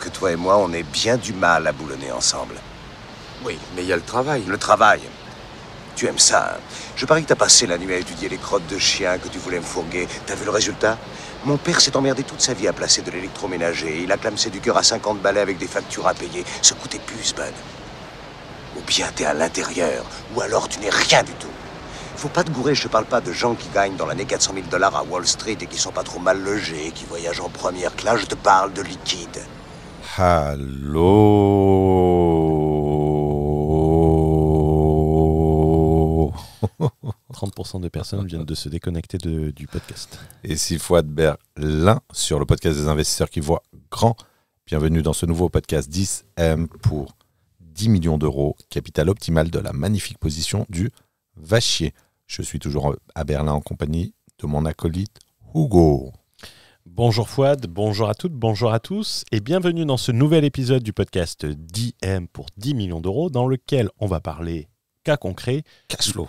que toi et moi, on ait bien du mal à boulonner ensemble. Oui, mais il y a le travail. Le travail. Tu aimes ça, hein? Je parie que t'as passé la nuit à étudier les crottes de chiens que tu voulais me fourguer. T'as vu le résultat? Mon père s'est emmerdé toute sa vie à placer de l'électroménager. Il a clamsé du cœur à 50 balais avec des factures à payer. Ça coûtait plus, Bud. Ou bien t'es à l'intérieur, ou alors tu n'es rien du tout. Faut pas te gourer, je te parle pas de gens qui gagnent dans l'année 400 000 $ à Wall Street et qui sont pas trop mal logés, qui voyagent en première classe. Je te parle de liquide. Allô. 30% de personnes viennent de se déconnecter du podcast. Et s'il faut Berlin sur le podcast des investisseurs qui voient grand. Bienvenue dans ce nouveau podcast 10M pour 10 millions d'euros, capital optimal de la magnifique position du Vachier. Je suis toujours à Berlin en compagnie de mon acolyte Hugo. Bonjour Fouad, bonjour à toutes, bonjour à tous et bienvenue dans ce nouvel épisode du podcast 10M pour 10 millions d'euros dans lequel on va parler cas concret. Cash flow.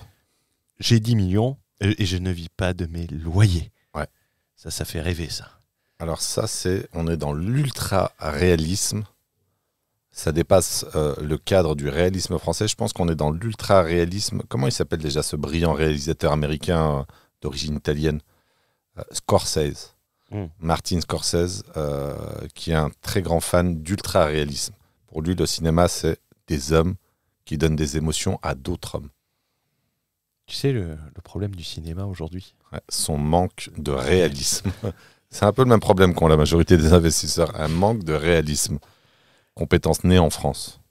J'ai 10 millions et je ne vis pas de mes loyers. Ouais. Ça fait rêver ça. Alors ça, on est dans l'ultra-réalisme. Ça dépasse le cadre du réalisme français. Je pense qu'on est dans l'ultra-réalisme. Comment il s'appelle déjà ce brillant réalisateur américain d'origine italienne? Scorsese. Martin Scorsese, qui est un très grand fan d'ultra-réalisme. Pour lui, le cinéma, c'est des hommes qui donnent des émotions à d'autres hommes. Tu sais le problème du cinéma aujourd'hui? Ouais, son manque de réalisme. C'est un peu le même problème qu'ont la majorité des investisseurs. Un manque de réalisme. Compétence née en France.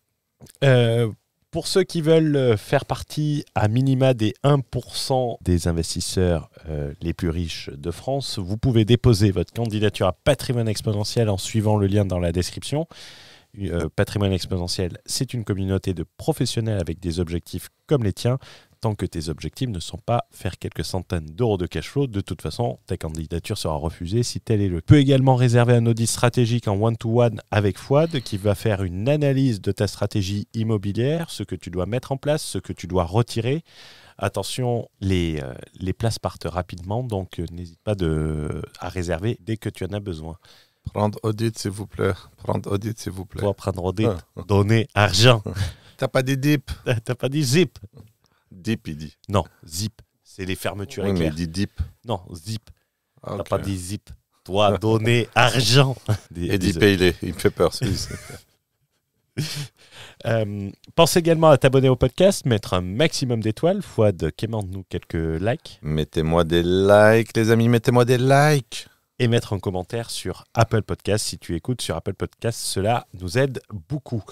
Pour ceux qui veulent faire partie à minima des 1% des investisseurs les plus riches de France, vous pouvez déposer votre candidature à Patrimoine Exponentiel en suivant le lien dans la description. Patrimoine Exponentiel, c'est une communauté de professionnels avec des objectifs comme les tiens. Tant que tes objectifs ne sont pas faire quelques centaines d'euros de cash flow, de toute façon, ta candidature sera refusée si tel est le cas. Tu peux également réserver un audit stratégique en one-to-one avec Fouad qui va faire une analyse de ta stratégie immobilière, ce que tu dois mettre en place, ce que tu dois retirer. Attention, les places partent rapidement, donc n'hésite pas à réserver dès que tu en as besoin. Prendre audit, s'il vous plaît. Prendre audit, s'il vous plaît. Toi, prendre audit, donner argent. T'as pas des dips? T'as pas dit zip? Dip, il dit. Non, zip, c'est les fermetures oui, éclairs. mais il dit dip. Non, zip. Okay. T'as pas dit zip. Toi, donner argent. Et dit paye-les. Il me fait peur, celui-ci. Pense également à t'abonner au podcast, mettre un maximum d'étoiles. Fouad, quémande-nous quelques likes. Mettez-moi des likes, les amis. Mettez-moi des likes. Et mettre un commentaire sur Apple Podcast. Si tu écoutes sur Apple Podcast, cela nous aide beaucoup.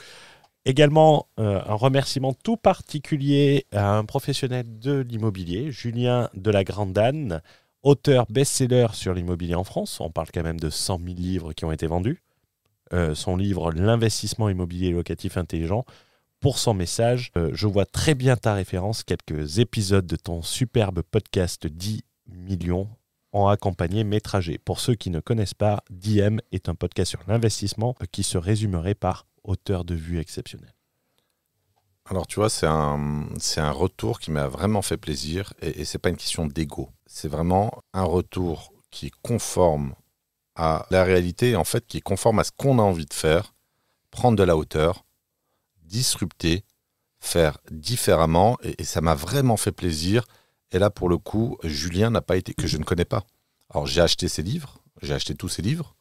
Également, un remerciement tout particulier à un professionnel de l'immobilier, Julien de la Grande-Anne, auteur best-seller sur l'immobilier en France. On parle quand même de 100 000 livres qui ont été vendus. Son livre « L'investissement immobilier locatif intelligent ». Pour son message, je vois très bien ta référence. Quelques épisodes de ton superbe podcast 10 millions ont accompagné mes trajets. Pour ceux qui ne connaissent pas, 10M est un podcast sur l'investissement qui se résumerait par auteur de vue exceptionnel. Alors tu vois, c'est un retour qui m'a vraiment fait plaisir et c'est pas une question d'ego. C'est vraiment un retour qui est conforme à la réalité, en fait, qui est conforme à ce qu'on a envie de faire, prendre de la hauteur, disrupter, faire différemment et ça m'a vraiment fait plaisir. Et là, pour le coup, Julien n'a pas été, que je ne connais pas. Alors j'ai acheté ses livres, j'ai acheté tous ses livres.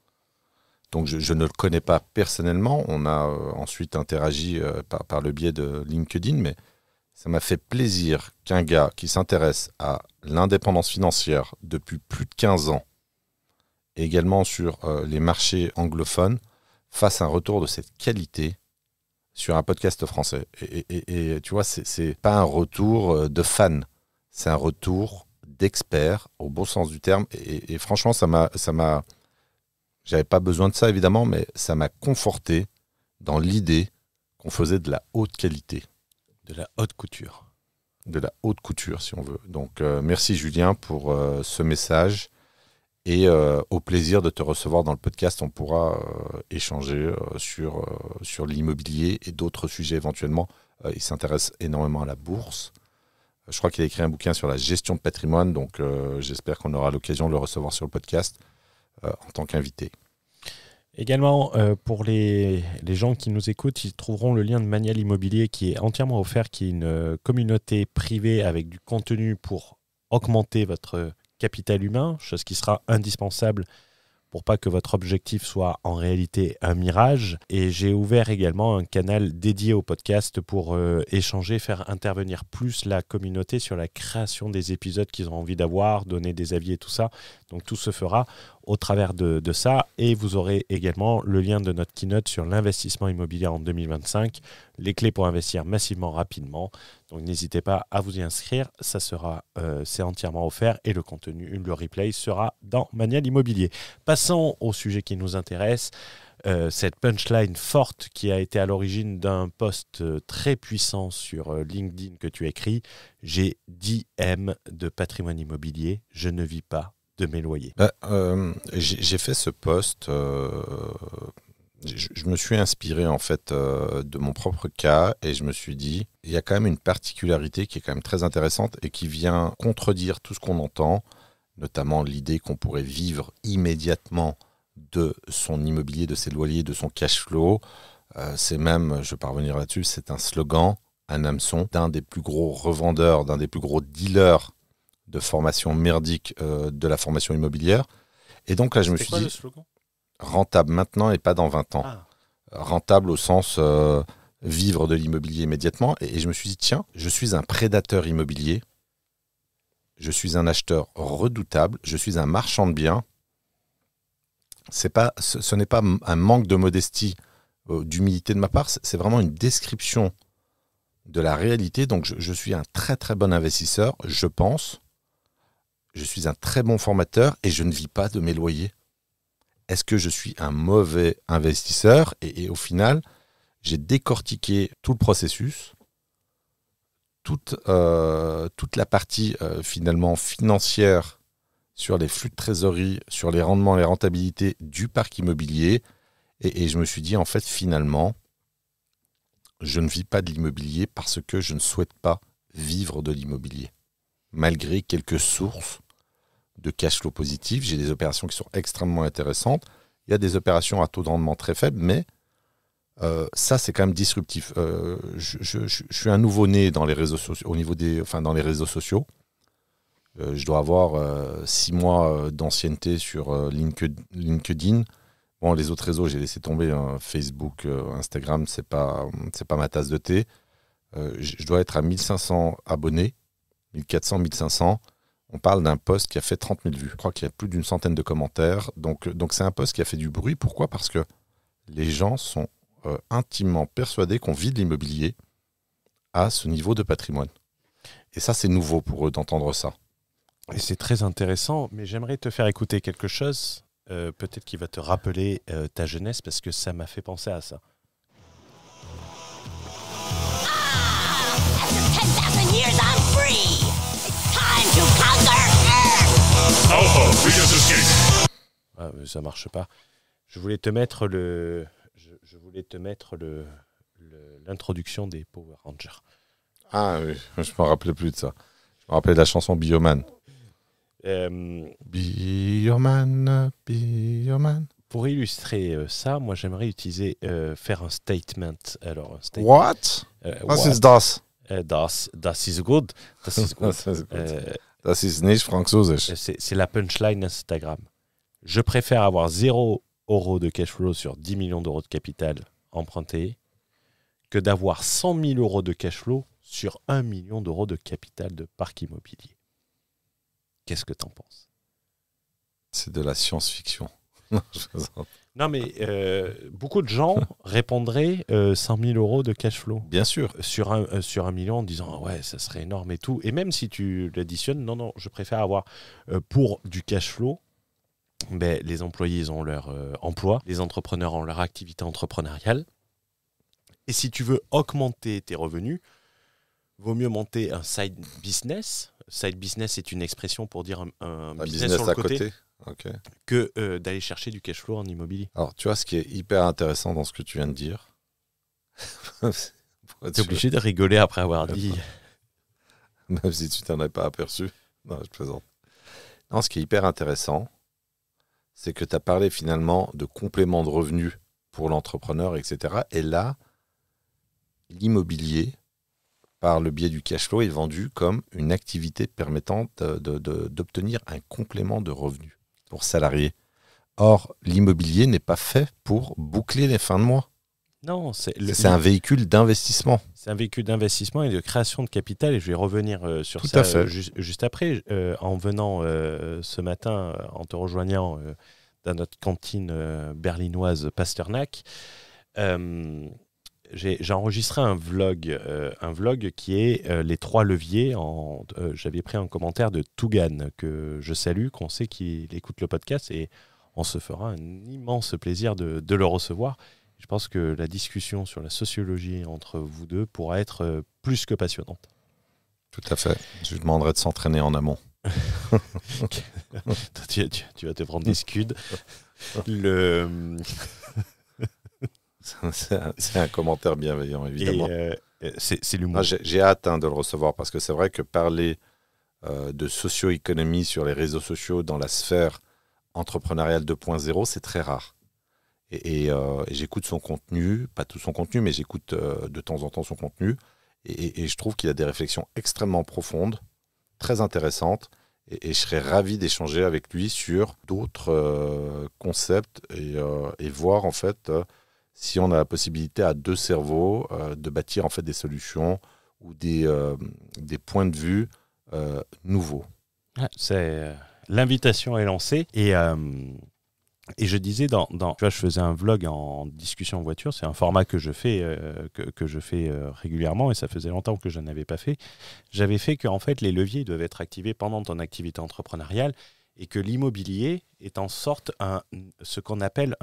Donc je ne le connais pas personnellement, on a ensuite interagi par le biais de LinkedIn, mais ça m'a fait plaisir qu'un gars qui s'intéresse à l'indépendance financière depuis plus de 15 ans, et également sur les marchés anglophones, fasse un retour de cette qualité sur un podcast français. Et tu vois, c'est pas un retour de fan, c'est un retour d'expert au bon sens du terme. Et franchement, ça m'a j'avais pas besoin de ça, évidemment, mais ça m'a conforté dans l'idée qu'on faisait de la haute qualité. De la haute couture. De la haute couture, si on veut. Donc, merci Julien pour ce message et au plaisir de te recevoir dans le podcast. On pourra échanger sur l'immobilier et d'autres sujets éventuellement. Il s'intéresse énormément à la bourse. Je crois qu'il a écrit un bouquin sur la gestion de patrimoine, donc j'espère qu'on aura l'occasion de le recevoir sur le podcast en tant qu'invité. Également, pour les gens qui nous écoutent, ils trouveront le lien de Manial Immobilier qui est entièrement offert, qui est une communauté privée avec du contenu pour augmenter votre capital humain, chose qui sera indispensable pour pas que votre objectif soit en réalité un mirage. Et j'ai ouvert également un canal dédié au podcast pour échanger, faire intervenir plus la communauté sur la création des épisodes qu'ils ont envie d'avoir, donner des avis et tout ça. Donc tout se fera au travers de ça. Et vous aurez également le lien de notre keynote sur l'investissement immobilier en 2025, les clés pour investir massivement rapidement. Donc n'hésitez pas à vous y inscrire, ça sera, c'est entièrement offert et le contenu, le replay sera dans Manial Immobilier. Passons au sujet qui nous intéresse, cette punchline forte qui a été à l'origine d'un post très puissant sur LinkedIn que tu écris. J'ai 10 M de patrimoine immobilier, je ne vis pas de mes loyers. J'ai fait ce post, je me suis inspiré en fait de mon propre cas et je me suis dit, il y a quand même une particularité qui est quand même très intéressante et qui vient contredire tout ce qu'on entend, notamment l'idée qu'on pourrait vivre immédiatement de son immobilier, de ses loyers, de son cash flow. C'est même, je vais pas revenir là-dessus, c'est un slogan, un hameçon d'un des plus gros revendeurs, d'un des plus gros dealers de formation merdique de la formation immobilière. Et donc là, je me suis dit, le slogan ? Rentable maintenant et pas dans 20 ans. Ah. Rentable au sens vivre de l'immobilier immédiatement. Et je me suis dit, tiens, je suis un prédateur immobilier, je suis un acheteur redoutable, je suis un marchand de biens. Ce n'est pas un manque de modestie, d'humilité de ma part, c'est vraiment une description de la réalité. Donc je suis un très très bon investisseur, je pense. Je suis un très bon formateur et je ne vis pas de mes loyers. Est-ce que je suis un mauvais investisseur ? Et au final, j'ai décortiqué tout le processus, toute la partie finalement financière sur les flux de trésorerie, sur les rendements, les rentabilités du parc immobilier. Et je me suis dit, en fait, finalement, je ne vis pas de l'immobilier parce que je ne souhaite pas vivre de l'immobilier. Malgré quelques sources de cash flow positif, j'ai des opérations qui sont extrêmement intéressantes. Il y a des opérations à taux de rendement très faible, mais ça, c'est quand même disruptif. Je suis un nouveau-né dans les réseaux sociaux, dans les réseaux sociaux. Je dois avoir 6 mois d'ancienneté sur LinkedIn. Bon, les autres réseaux, j'ai laissé tomber. Facebook, Instagram, c'est pas ma tasse de thé. Je dois être à 1500 abonnés, 1400, 1500. On parle d'un post qui a fait 30 000 vues. Je crois qu'il y a plus d'une centaine de commentaires. Donc c'est un post qui a fait du bruit. Pourquoi ? Parce que les gens sont intimement persuadés qu'on vit de l'immobilier à ce niveau de patrimoine. Et ça, c'est nouveau pour eux d'entendre ça. Et c'est très intéressant, mais j'aimerais te faire écouter quelque chose, peut-être qui va te rappeler ta jeunesse, parce que ça m'a fait penser à ça. After 10,000 years, I'm free. It's time to conquer Earth. Alpha, begins escape. Ah, mais ça marche pas. Je voulais te mettre l'introduction des Power Rangers. Ah oui, je me rappelais plus de ça. Je me rappelais de la chanson Bioman. Bioman. Pour illustrer ça, moi j'aimerais faire un statement. Alors, un statement. What? Was ist das? Das ist good. Das ist good. Das ist nicht französisch. C'est la punchline Instagram. Je préfère avoir 0 € de cash flow sur 10 millions d'euros de capital emprunté que d'avoir 100 000 € de cash flow sur 1 million d'euros de capital de parc immobilier. Qu'est-ce que tu en penses ? C'est de la science-fiction. Non, mais beaucoup de gens répondraient 100 000 € de cash flow. Bien sûr. Sur un million en disant ouais, ça serait énorme et tout. Et même si tu l'additionnes, non, je préfère avoir pour du cash flow. Ben, les employés ils ont leur emploi, les entrepreneurs ont leur activité entrepreneuriale. Et si tu veux augmenter tes revenus, vaut mieux monter un side business. Side business est une expression pour dire un business sur le côté. Okay. Que d'aller chercher du cash flow en immobilier. Alors, tu vois, ce qui est hyper intéressant dans ce que tu viens de dire... T'es obligé de rigoler après avoir dit... Même si tu t'en es pas aperçu. Non, je plaisante. Non, ce qui est hyper intéressant, c'est que tu as parlé finalement de complément de revenus pour l'entrepreneur, etc. Et là, l'immobilier, par le biais du cash flow, est vendu comme une activité permettant d'obtenir un complément de revenus pour salariés. Or, l'immobilier n'est pas fait pour boucler les fins de mois. Non, C'est un véhicule d'investissement. C'est un véhicule d'investissement et de création de capital, et je vais revenir sur Tout ça à fait. juste après. En venant ce matin, en te rejoignant dans notre cantine berlinoise Pasternak, j'ai enregistré un vlog qui est les 3 leviers. J'avais pris un commentaire de Tougan, que je salue, qu'on sait qu'il écoute le podcast, et on se fera un immense plaisir de le recevoir. Je pense que la discussion sur la sociologie entre vous deux pourra être plus que passionnante. Tout à fait. Je lui demanderai de s'entraîner en amont. tu vas te prendre des scuds. C'est un commentaire bienveillant, évidemment. C'est l'humour. J'ai hâte de le recevoir, parce que c'est vrai que parler de socio-économie sur les réseaux sociaux dans la sphère entrepreneuriale 2.0, c'est très rare. Et j'écoute son contenu, pas tout son contenu, mais j'écoute de temps en temps son contenu. Et je trouve qu'il a des réflexions extrêmement profondes, très intéressantes. Et je serais ravi d'échanger avec lui sur d'autres concepts et voir en fait si on a la possibilité à 2 cerveaux de bâtir en fait des solutions ou des points de vue nouveaux. L'invitation est lancée. Et je disais, tu vois, je faisais un vlog en discussion en voiture. C'est un format que je fais, régulièrement, et ça faisait longtemps que je n'avais pas fait. J'avais fait qu'en fait, les leviers doivent être activés pendant ton activité entrepreneuriale, et que l'immobilier est en sorte ce qu'on appelle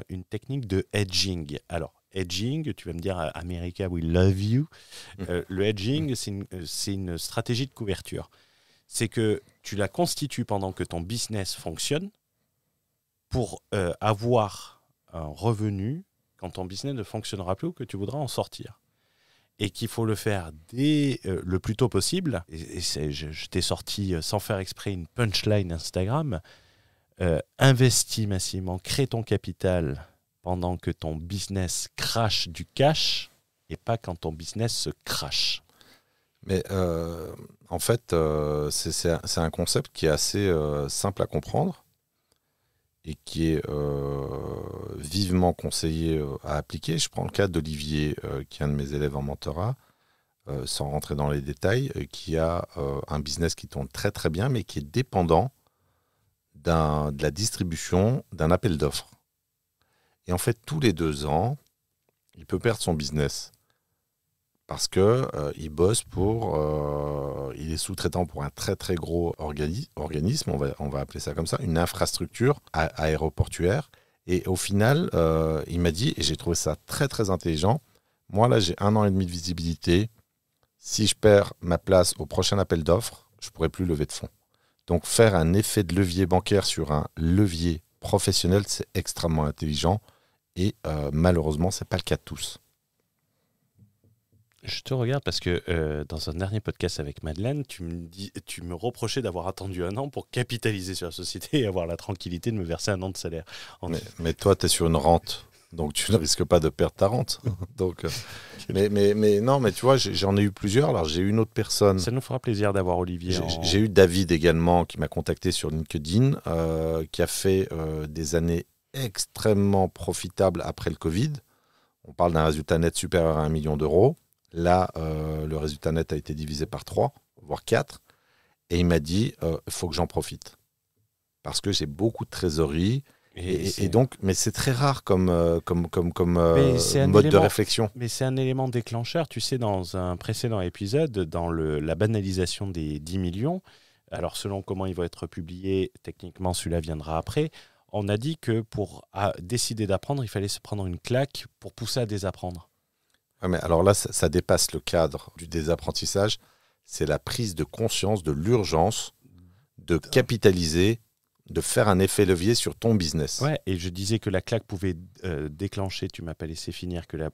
une technique de hedging. Alors, hedging, tu vas me dire, America, we love you. Le hedging, c'est une stratégie de couverture. C'est que tu la constitues pendant que ton business fonctionne, pour avoir un revenu quand ton business ne fonctionnera plus ou que tu voudras en sortir. Et qu'il faut le faire dès le plus tôt possible. Et je t'ai sorti, sans faire exprès, une punchline Instagram. Investis massivement, crée ton capital pendant que ton business crache du cash, et pas quand ton business se crache. Mais en fait, c'est un concept qui est assez simple à comprendre, et qui est vivement conseillé à appliquer. Je prends le cas d'Olivier, qui est un de mes élèves en mentorat, sans rentrer dans les détails, qui a un business qui tourne très très bien, mais qui est dépendant de la distribution d'un appel d'offres. Et en fait, tous les 2 ans, il peut perdre son business. Parce qu'il bosse il est sous-traitant pour un très très gros organisme, on va appeler ça comme ça, une infrastructure aéroportuaire. Et au final, il m'a dit, et j'ai trouvé ça très très intelligent, moi là j'ai 1 an et demi de visibilité, si je perds ma place au prochain appel d'offres, je ne pourrai plus lever de fonds. Donc faire un effet de levier bancaire sur un levier professionnel, c'est extrêmement intelligent, et malheureusement, ce n'est pas le cas de tous. Je te regarde parce que dans un dernier podcast avec Madeleine, tu me reprochais d'avoir attendu 1 an pour capitaliser sur la société et avoir la tranquillité de me verser 1 an de salaire. Mais toi, tu es sur une rente, donc tu ne risques pas de perdre ta rente. Donc, mais non, mais tu vois, j'en ai eu plusieurs. Alors, j'ai eu une autre personne. Ça nous fera plaisir d'avoir Olivier. J'ai eu David également qui m'a contacté sur LinkedIn, qui a fait des années extrêmement profitables après le Covid. On parle d'un résultat net supérieur à 1 million d'euros. Là, le résultat net a été divisé par 3, voire 4. Et il m'a dit, il faut que j'en profite. Parce que j'ai beaucoup de trésorerie. Et donc, mais c'est très rare comme mode de réflexion. Mais c'est un élément déclencheur. Tu sais, dans un précédent épisode, dans la banalisation des 10 millions, alors selon comment il va être publié, techniquement celui-là viendra après, on a dit que pour décider d'apprendre, il fallait se prendre une claque pour pousser à désapprendre. Ouais, mais alors là, ça dépasse le cadre du désapprentissage. C'est la prise de conscience de l'urgence de capitaliser, de faire un effet levier sur ton business. Ouais, et je disais que la claque pouvait déclencher, tu ne m'as pas laissé finir, que la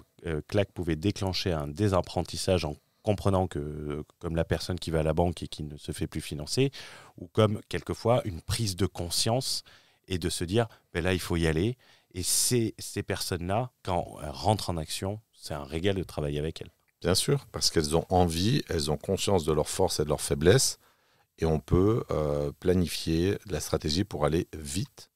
claque pouvait déclencher un désapprentissage en comprenant que, comme la personne qui va à la banque et qui ne se fait plus financer, ou comme quelquefois une prise de conscience et de se dire, là, il faut y aller. Et ces personnes-là, quand elles rentrent en action, c'est un régal de travailler avec elles. Bien sûr, parce qu'elles ont envie, elles ont conscience de leurs forces et de leurs faiblesses, et on peut planifier la stratégie pour aller vite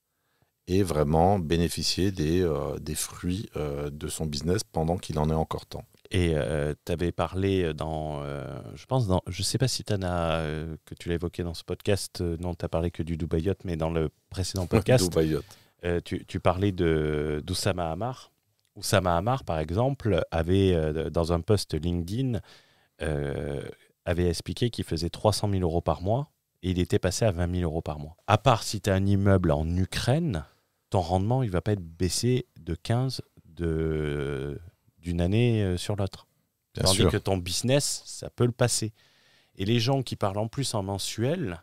et vraiment bénéficier des fruits de son business pendant qu'il en est encore temps. Et tu avais parlé je ne sais pas si que tu l'as évoqué dans ce podcast, non, tu n'as parlé que du Dubai Yacht, mais dans le précédent podcast, Dubai Yacht. Tu parlais d'Oussama Hamar. Oussama Hamar, par exemple, avait, dans un post LinkedIn, avait expliqué qu'il faisait 300 000 euros par mois et il était passé à 20 000 euros par mois. À part si tu as un immeuble en Ukraine, ton rendement, il ne va pas être baissé de 15 d'une année sur l'autre. Tandis que ton business, ça peut le passer. Et les gens qui parlent en plus en mensuel,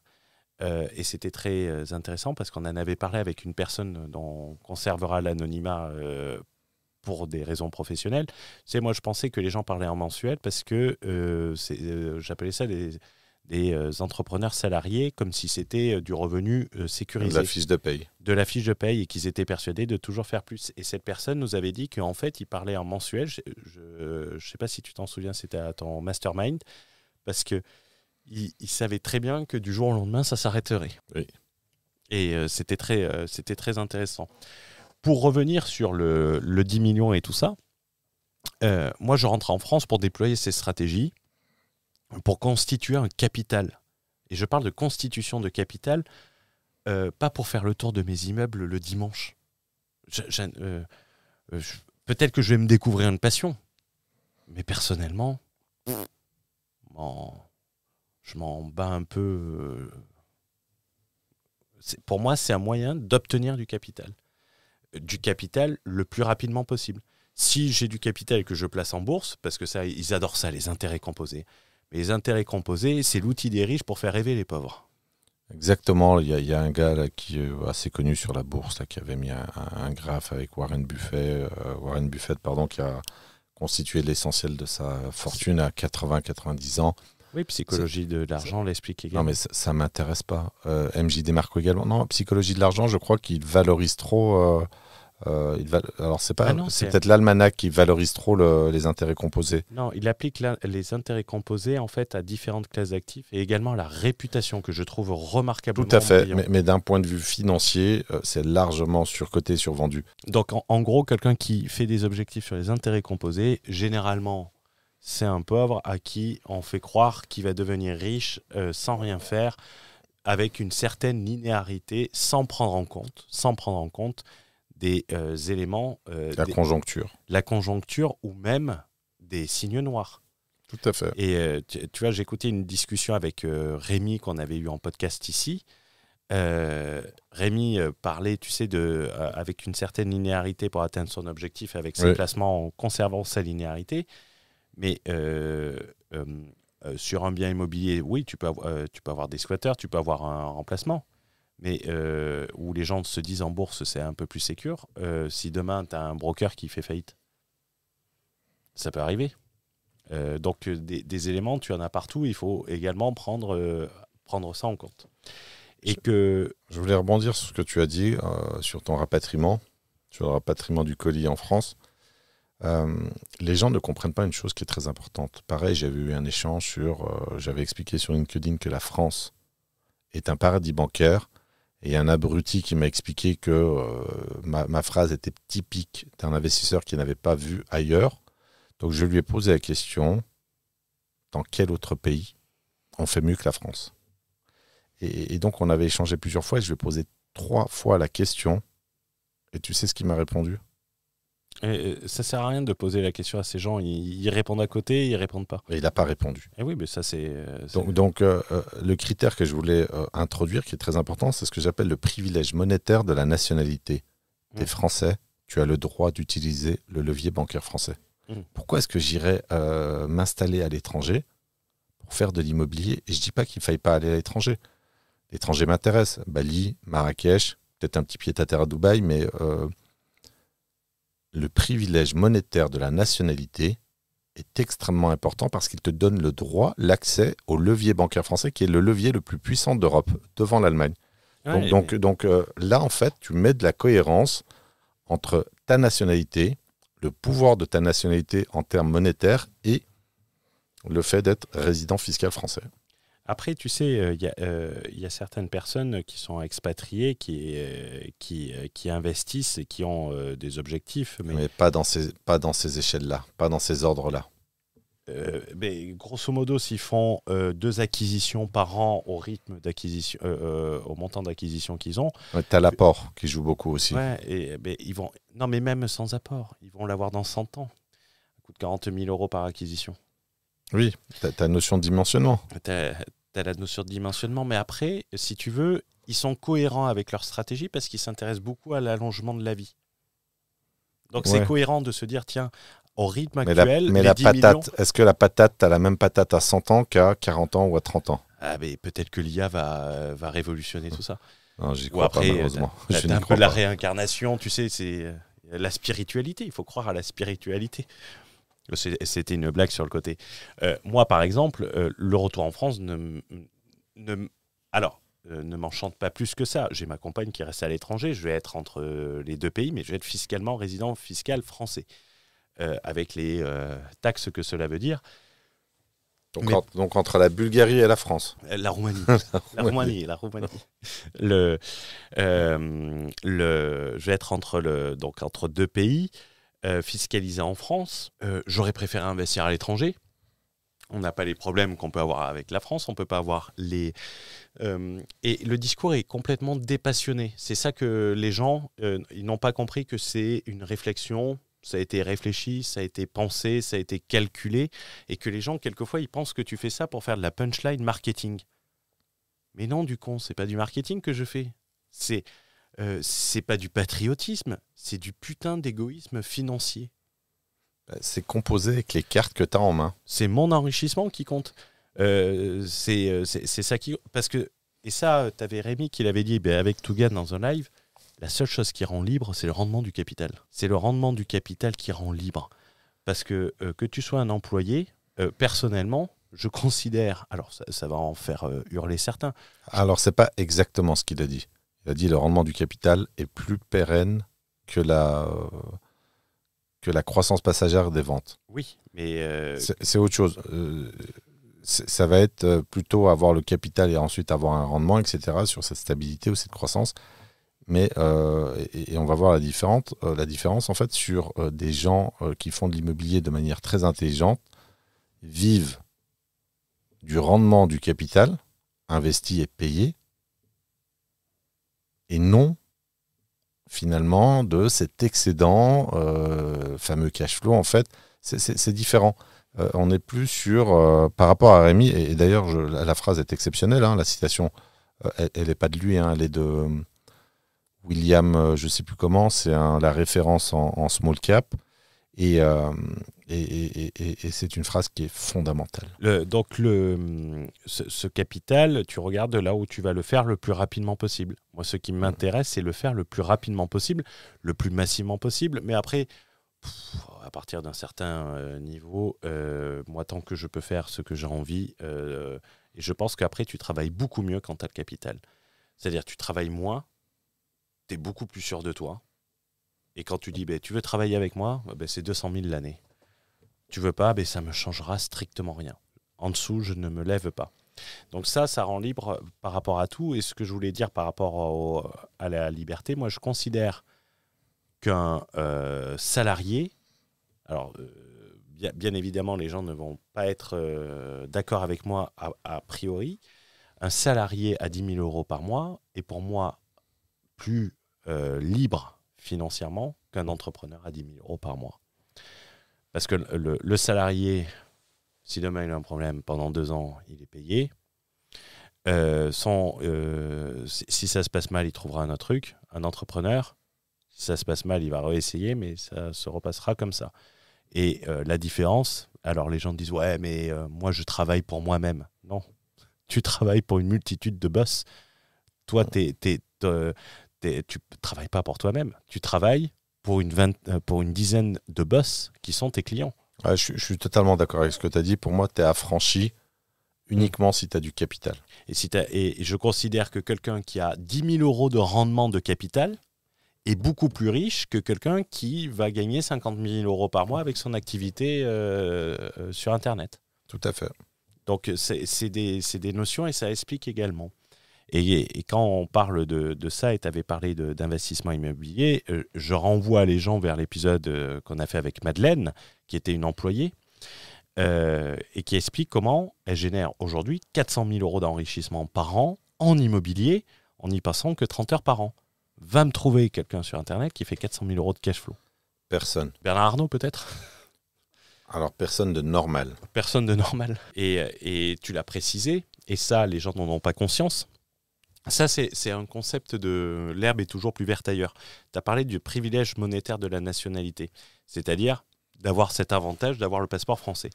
et c'était très intéressant parce qu'on en avait parlé avec une personne dont on conservera l'anonymat pour des raisons professionnelles. Moi, je pensais que les gens parlaient en mensuel parce que j'appelais ça des entrepreneurs salariés, comme si c'était du revenu sécurisé. De la fiche de paye. De la fiche de paye, et qu'ils étaient persuadés de toujours faire plus. Et cette personne nous avait dit qu'en fait, il parlait en mensuel. Je ne sais pas si tu t'en souviens, c'était à ton mastermind, parce qu'il savait très bien que du jour au lendemain, ça s'arrêterait. Oui. Et c'était très intéressant. Pour revenir sur le 10 millions et tout ça, moi, je rentre en France pour déployer ces stratégies, pour constituer un capital. Et je parle de constitution de capital, pas pour faire le tour de mes immeubles le dimanche. Peut-être que je vais me découvrir une passion, mais personnellement, je m'en bats un peu. Pour moi, c'est un moyen d'obtenir du capital. Du capital le plus rapidement possible. Si j'ai du capital que je place en bourse, parce que ça, ils adorent ça, les intérêts composés. Mais les intérêts composés, c'est l'outil des riches pour faire rêver les pauvres. Exactement. Il y a un gars là, qui est assez connu sur la bourse là, qui avait mis un graphe avec Warren Buffett, qui a constitué l'essentiel de sa fortune à 80-90 ans. Oui, psychologie de l'argent l'explique également. Non, mais ça ne m'intéresse pas. MJ Demarco également. Non, psychologie de l'argent, je crois qu'il valorise trop. Alors, c'est peut-être l'almanach qui valorise trop les intérêts composés. Non, il applique les intérêts composés en fait à différentes classes d'actifs et également la réputation que je trouve remarquablement. Tout à fait, mais d'un point de vue financier, c'est largement surcoté, survendu. Donc, en gros, quelqu'un qui fait des objectifs sur les intérêts composés, généralement, c'est un pauvre à qui on fait croire qu'il va devenir riche sans rien faire, avec une certaine linéarité, sans prendre en compte des éléments... La conjoncture ou même des signes noirs. Tout à fait. Et tu vois, j'ai écouté une discussion avec Rémi qu'on avait eu en podcast ici. Rémi parlait, tu sais, avec une certaine linéarité pour atteindre son objectif avec ses placements en conservant sa linéarité. Mais sur un bien immobilier, oui, tu peux avoir des squatteurs, tu peux avoir un remplacement. Mais où les gens se disent en bourse, c'est un peu plus sécure. Si demain, tu as un broker qui fait faillite, ça peut arriver. Donc, des éléments, tu en as partout. Il faut également prendre ça en compte. Je voulais rebondir sur ce que tu as dit, sur ton rapatriement, sur le rapatriement du colis en France. Les gens ne comprennent pas une chose qui est très importante. Pareil, j'avais eu un échange j'avais expliqué sur LinkedIn que la France est un paradis bancaire. Et un abruti qui m'a expliqué que ma phrase était typique d'un investisseur qui n'avait pas vu ailleurs. Donc je lui ai posé la question, dans quel autre pays on fait mieux que la France ? Et donc on avait échangé plusieurs fois et je lui ai posé 3 fois la question. Et tu sais ce qu'il m'a répondu ? Ça sert à rien de poser la question à ces gens. Ils répondent à côté, ils répondent pas. Et il n'a pas répondu. Et oui, mais ça c'est. Donc le critère que je voulais introduire, qui est très important, c'est ce que j'appelle le privilège monétaire de la nationalité. T'es français, tu as le droit d'utiliser le levier bancaire français. Pourquoi est-ce que j'irais m'installer à l'étranger pour faire de l'immobilier ? Et je dis pas qu'il ne faille pas aller à l'étranger. L'étranger m'intéresse. Bali, Marrakech, peut-être un petit pied-à-terre à Dubaï, mais le privilège monétaire de la nationalité est extrêmement important parce qu'il te donne le droit, l'accès au levier bancaire français qui est le levier le plus puissant d'Europe, devant l'Allemagne. Ouais, Donc, là, en fait, tu mets de la cohérence entre ta nationalité, le pouvoir de ta nationalité en termes monétaires et le fait d'être résident fiscal français. Après, tu sais, il y a certaines personnes qui sont expatriées, qui investissent et qui ont des objectifs. Mais pas dans ces échelles-là, pas dans ces ordres-là. Mais grosso modo, s'ils font 2 acquisitions par an au rythme d'acquisition, au montant d'acquisition qu'ils ont, Tu as l'apport qui joue beaucoup aussi. ouais, ils vont. Non, mais même sans apport, ils vont l'avoir dans 100 ans. Ça coûte 40 000 euros par acquisition. Oui, tu as la notion de dimensionnement. T'as la notion de dimensionnement, mais après, si tu veux, ils sont cohérents avec leur stratégie parce qu'ils s'intéressent beaucoup à l'allongement de la vie. Donc c'est Ouais. cohérent de se dire, tiens, au rythme Mais actuel, les la 10 patate, millions... est-ce que la patate, tu as la même patate à 100 ans qu'à 40 ans ou à 30 ans? Ah, mais peut-être que l'IA va révolutionner tout ça. Non, j'y Ou crois pas, après, malheureusement. t'as Je un n'y peu crois la pas. réincarnation, tu sais, c'est la spiritualité. Il faut croire à la spiritualité. C'était une blague sur le côté. Moi, par exemple, le retour en France ne m'enchante pas plus que ça. J'ai ma compagne qui reste à l'étranger. Je vais être entre les 2 pays, mais je vais être fiscalement résident fiscal français. Avec les taxes que cela veut dire. Donc entre la Bulgarie et la France. La Roumanie. La Roumanie. Je vais être entre 2 pays, fiscalisés en France. J'aurais préféré investir à l'étranger. On n'a pas les problèmes qu'on peut avoir avec la France. On ne peut pas avoir les... et le discours est complètement dépassionné. C'est ça que les gens ils n'ont pas compris, que c'est une réflexion. Ça a été réfléchi, ça a été pensé, ça a été calculé, et que les gens, quelquefois, ils pensent que tu fais ça pour faire de la punchline marketing. Mais non, du con, c'est pas du marketing que je fais. C'est pas du patriotisme, c'est du putain d'égoïsme financier. C'est composé avec les cartes que tu as en main. C'est mon enrichissement qui compte. C'est ça qui... Parce que, et ça, tu avais Rémi qui l'avait dit avec Tougan dans un live, la seule chose qui rend libre, c'est le rendement du capital. C'est le rendement du capital qui rend libre. Parce que tu sois un employé, personnellement, je considère... Alors, ça va en faire hurler certains. Alors, c'est pas exactement ce qu'il a dit. Il a dit le rendement du capital est plus pérenne que la croissance passagère des ventes. Oui, mais... C'est autre chose. Ça va être plutôt avoir le capital et ensuite avoir un rendement, etc., sur cette stabilité ou cette croissance. Mais et on va voir la différence en fait sur des gens qui font de l'immobilier de manière très intelligente, vivent du rendement du capital investi et payé, et non finalement de cet excédent, fameux cash flow en fait. C'est différent. On n'est plus sur par rapport à Rémi, et d'ailleurs la phrase est exceptionnelle, hein, la citation elle n'est pas de lui, hein, elle est de William, je ne sais plus comment, c'est la référence en small cap, et c'est une phrase qui est fondamentale. Ce capital, tu regardes là où tu vas le faire le plus rapidement possible. Moi, ce qui m'intéresse, c'est le faire le plus rapidement possible, le plus massivement possible, mais après, à partir d'un certain niveau, moi, tant que je peux faire ce que j'ai envie, et je pense qu'après, tu travailles beaucoup mieux quand tu as le capital. C'est-à-dire, tu travailles moins, tu es beaucoup plus sûr de toi. Et quand tu dis, tu veux travailler avec moi, c'est 200 000 l'année. Tu veux pas, ça me changera strictement rien. En dessous, je ne me lève pas. Donc ça rend libre par rapport à tout. Et ce que je voulais dire par rapport à la liberté, moi je considère qu'un salarié, alors bien évidemment les gens ne vont pas être d'accord avec moi a priori, un salarié à 10 000 euros par mois est pour moi plus libre financièrement qu'un entrepreneur à 10 000 euros par mois. Parce que le salarié, si demain il a un problème, pendant 2 ans, il est payé. Si ça se passe mal, il trouvera un autre truc. Un entrepreneur, si ça se passe mal, il va réessayer, mais ça se repassera comme ça. Et la différence, alors les gens disent « Ouais, mais moi, je travaille pour moi-même. » Non, tu travailles pour une multitude de boss. Toi, tu travailles pas pour toi-même. Tu travailles pour une dizaine de boss qui sont tes clients. Ouais, je suis totalement d'accord avec ce que tu as dit. Pour moi, tu es affranchi uniquement si tu as du capital. Et je considère que quelqu'un qui a 10 000 euros de rendement de capital est beaucoup plus riche que quelqu'un qui va gagner 50 000 euros par mois avec son activité sur Internet. Tout à fait. Donc, c'est des notions et ça explique également. Et quand on parle de ça, et tu avais parlé d'investissement immobilier, je renvoie les gens vers l'épisode qu'on a fait avec Madeleine, qui était une employée, et qui explique comment elle génère aujourd'hui 400 000 euros d'enrichissement par an en immobilier, en n'y passant que 30 heures par an. Va me trouver quelqu'un sur Internet qui fait 400 000 euros de cash flow. Personne. Bernard Arnault, peut-être ? Alors, personne de normal. Personne de normal. Et tu l'as précisé, et ça, les gens n'en ont pas conscience. Ça, c'est un concept de l'herbe est toujours plus verte ailleurs. Tu as parlé du privilège monétaire de la nationalité, c'est-à-dire d'avoir cet avantage d'avoir le passeport français.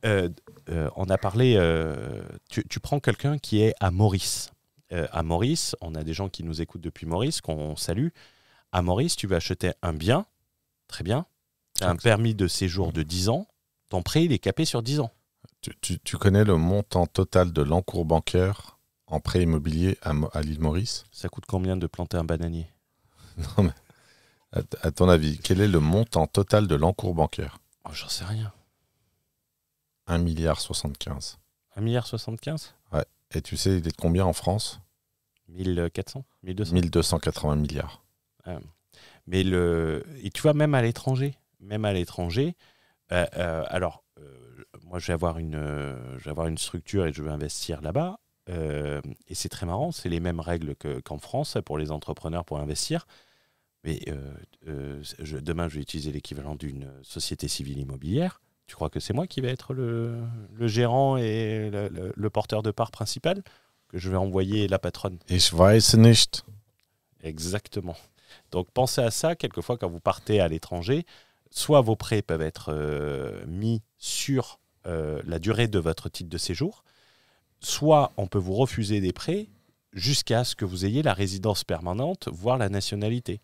On a parlé, tu prends quelqu'un qui est à Maurice. À Maurice, on a des gens qui nous écoutent depuis Maurice, qu'on salue. À Maurice, tu vas acheter un bien, très bien. Tu as un permis de séjour de 10 ans. Ton prêt, il est capé sur 10 ans. Tu connais le montant total de l'encours bancaire en prêt immobilier à l'île Maurice ? Ça coûte combien de planter un bananier ? Non, mais à ton avis, quel est le montant total de l'encours bancaire ? Oh, j'en sais rien. 1,75 milliard. 1,75 ? Ouais. Et tu sais, il est de combien en France ? 1400 1200 1280 milliards. Mais et tu vois, même à l'étranger, alors, moi, je vais avoir une structure et je veux investir là-bas. Et c'est très marrant, c'est les mêmes règles qu'en France pour les entrepreneurs pour investir. Mais demain, je vais utiliser l'équivalent d'une société civile immobilière. Tu crois que c'est moi qui vais être le gérant et le porteur de part principal ? Que je vais envoyer la patronne ? Ich weiß nicht. Exactement. Donc pensez à ça, quelquefois quand vous partez à l'étranger, soit vos prêts peuvent être mis sur la durée de votre titre de séjour, soit on peut vous refuser des prêts jusqu'à ce que vous ayez la résidence permanente, voire la nationalité.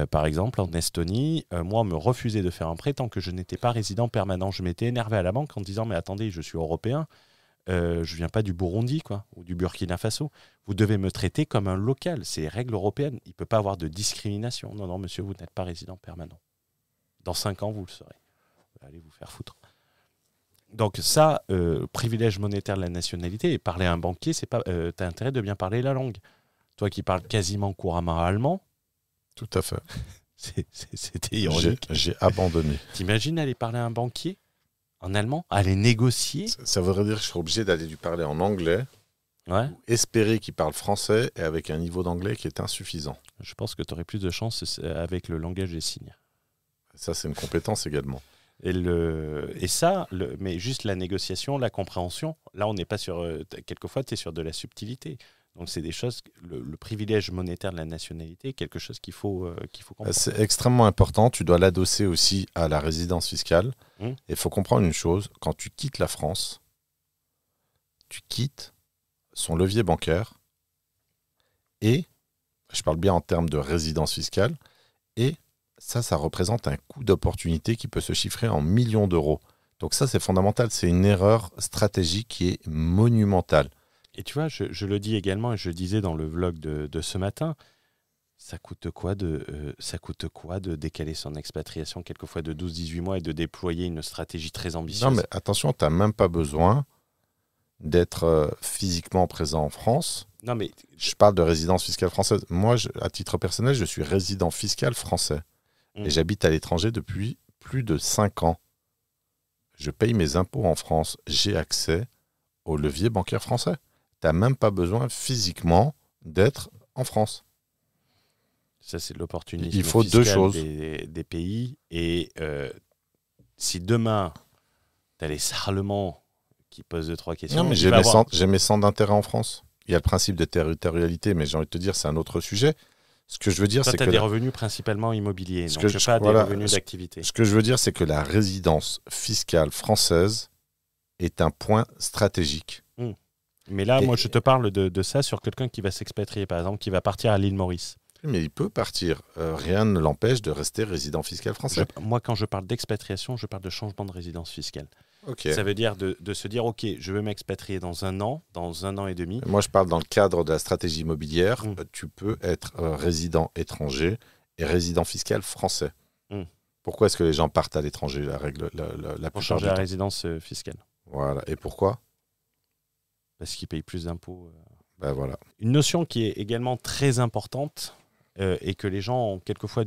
Par exemple, en Estonie, moi, on me refusait de faire un prêt tant que je n'étais pas résident permanent. Je m'étais énervé à la banque en disant « Mais attendez, je suis européen, je ne viens pas du Burundi ou du Burkina Faso. Vous devez me traiter comme un local. C'est les règles européennes. Il ne peut pas avoir de discrimination. Non, non, monsieur, vous n'êtes pas résident permanent. Dans 5 ans, vous le serez. Allez vous faire foutre. » Donc ça, privilège monétaire de la nationalité, et parler à un banquier, tu as intérêt de bien parler la langue. Toi qui parles quasiment couramment allemand, tout à fait. C'était ironique. J'ai abandonné. T'imagines aller parler à un banquier en allemand, aller négocier ? Ça voudrait dire que je serais obligé d'aller lui parler en anglais, ouais. Ou espérer qu'il parle français et avec un niveau d'anglais qui est insuffisant. Je pense que tu aurais plus de chance avec le langage des signes. Ça, c'est une compétence également. Mais juste la négociation, la compréhension, là, on n'est pas sur... quelquefois, tu es sur de la subtilité. Donc, c'est des choses... Le privilège monétaire de la nationalité est quelque chose qu'il faut comprendre. C'est extrêmement important. Tu dois l'adosser aussi à la résidence fiscale. Et il faut comprendre une chose. Quand tu quittes la France, tu quittes son levier bancaire et, je parle bien en termes de résidence fiscale, et ça représente un coût d'opportunité qui peut se chiffrer en millions d'euros. Donc ça, c'est fondamental. C'est une erreur stratégique qui est monumentale. Et tu vois, je le dis également, et je le disais dans le vlog de ce matin, ça coûte quoi de décaler son expatriation quelquefois de 12-18 mois et de déployer une stratégie très ambitieuse ? Non, mais attention, tu n'as même pas besoin d'être physiquement présent en France. Non, mais... Je parle de résidence fiscale française. Moi, à titre personnel, je suis résident fiscal français. Et j'habite à l'étranger depuis plus de 5 ans. Je paye mes impôts en France. J'ai accès au levier bancaire français. Tu n'as même pas besoin physiquement d'être en France. Ça, c'est l'opportunisme. Il faut deux choses. Des pays. Et si demain, tu as les sarlements qui posent 2-3 questions... Non, mais j'ai mes centres d'intérêt en France. Il y a le principe de territorialité, mais j'ai envie de te dire, c'est un autre sujet. Ce que je veux dire, c'est que... Toi, tu as des revenus principalement immobiliers, donc pas des revenus d'activité. Ce que je veux dire, c'est que la résidence fiscale française est un point stratégique. Mais là, moi, je te parle de ça sur quelqu'un qui va s'expatrier, par exemple, qui va partir à l'île Maurice. Mais il peut partir. Rien ne l'empêche de rester résident fiscal français. Moi, quand je parle d'expatriation, je parle de changement de résidence fiscale. Ok. Ça veut dire de se dire, OK, je veux m'expatrier dans un an et demi. Moi, je parle dans le cadre de la stratégie immobilière. Mm. Tu peux être résident étranger et résident fiscal français. Mm. Pourquoi est-ce que les gens partent à l'étranger, la règle, la Pour plupart changer du la temps. résidence fiscale. Voilà. Et pourquoi? Parce qu'ils payent plus d'impôts. Ben voilà. Une notion qui est également très importante et que les gens ont quelquefois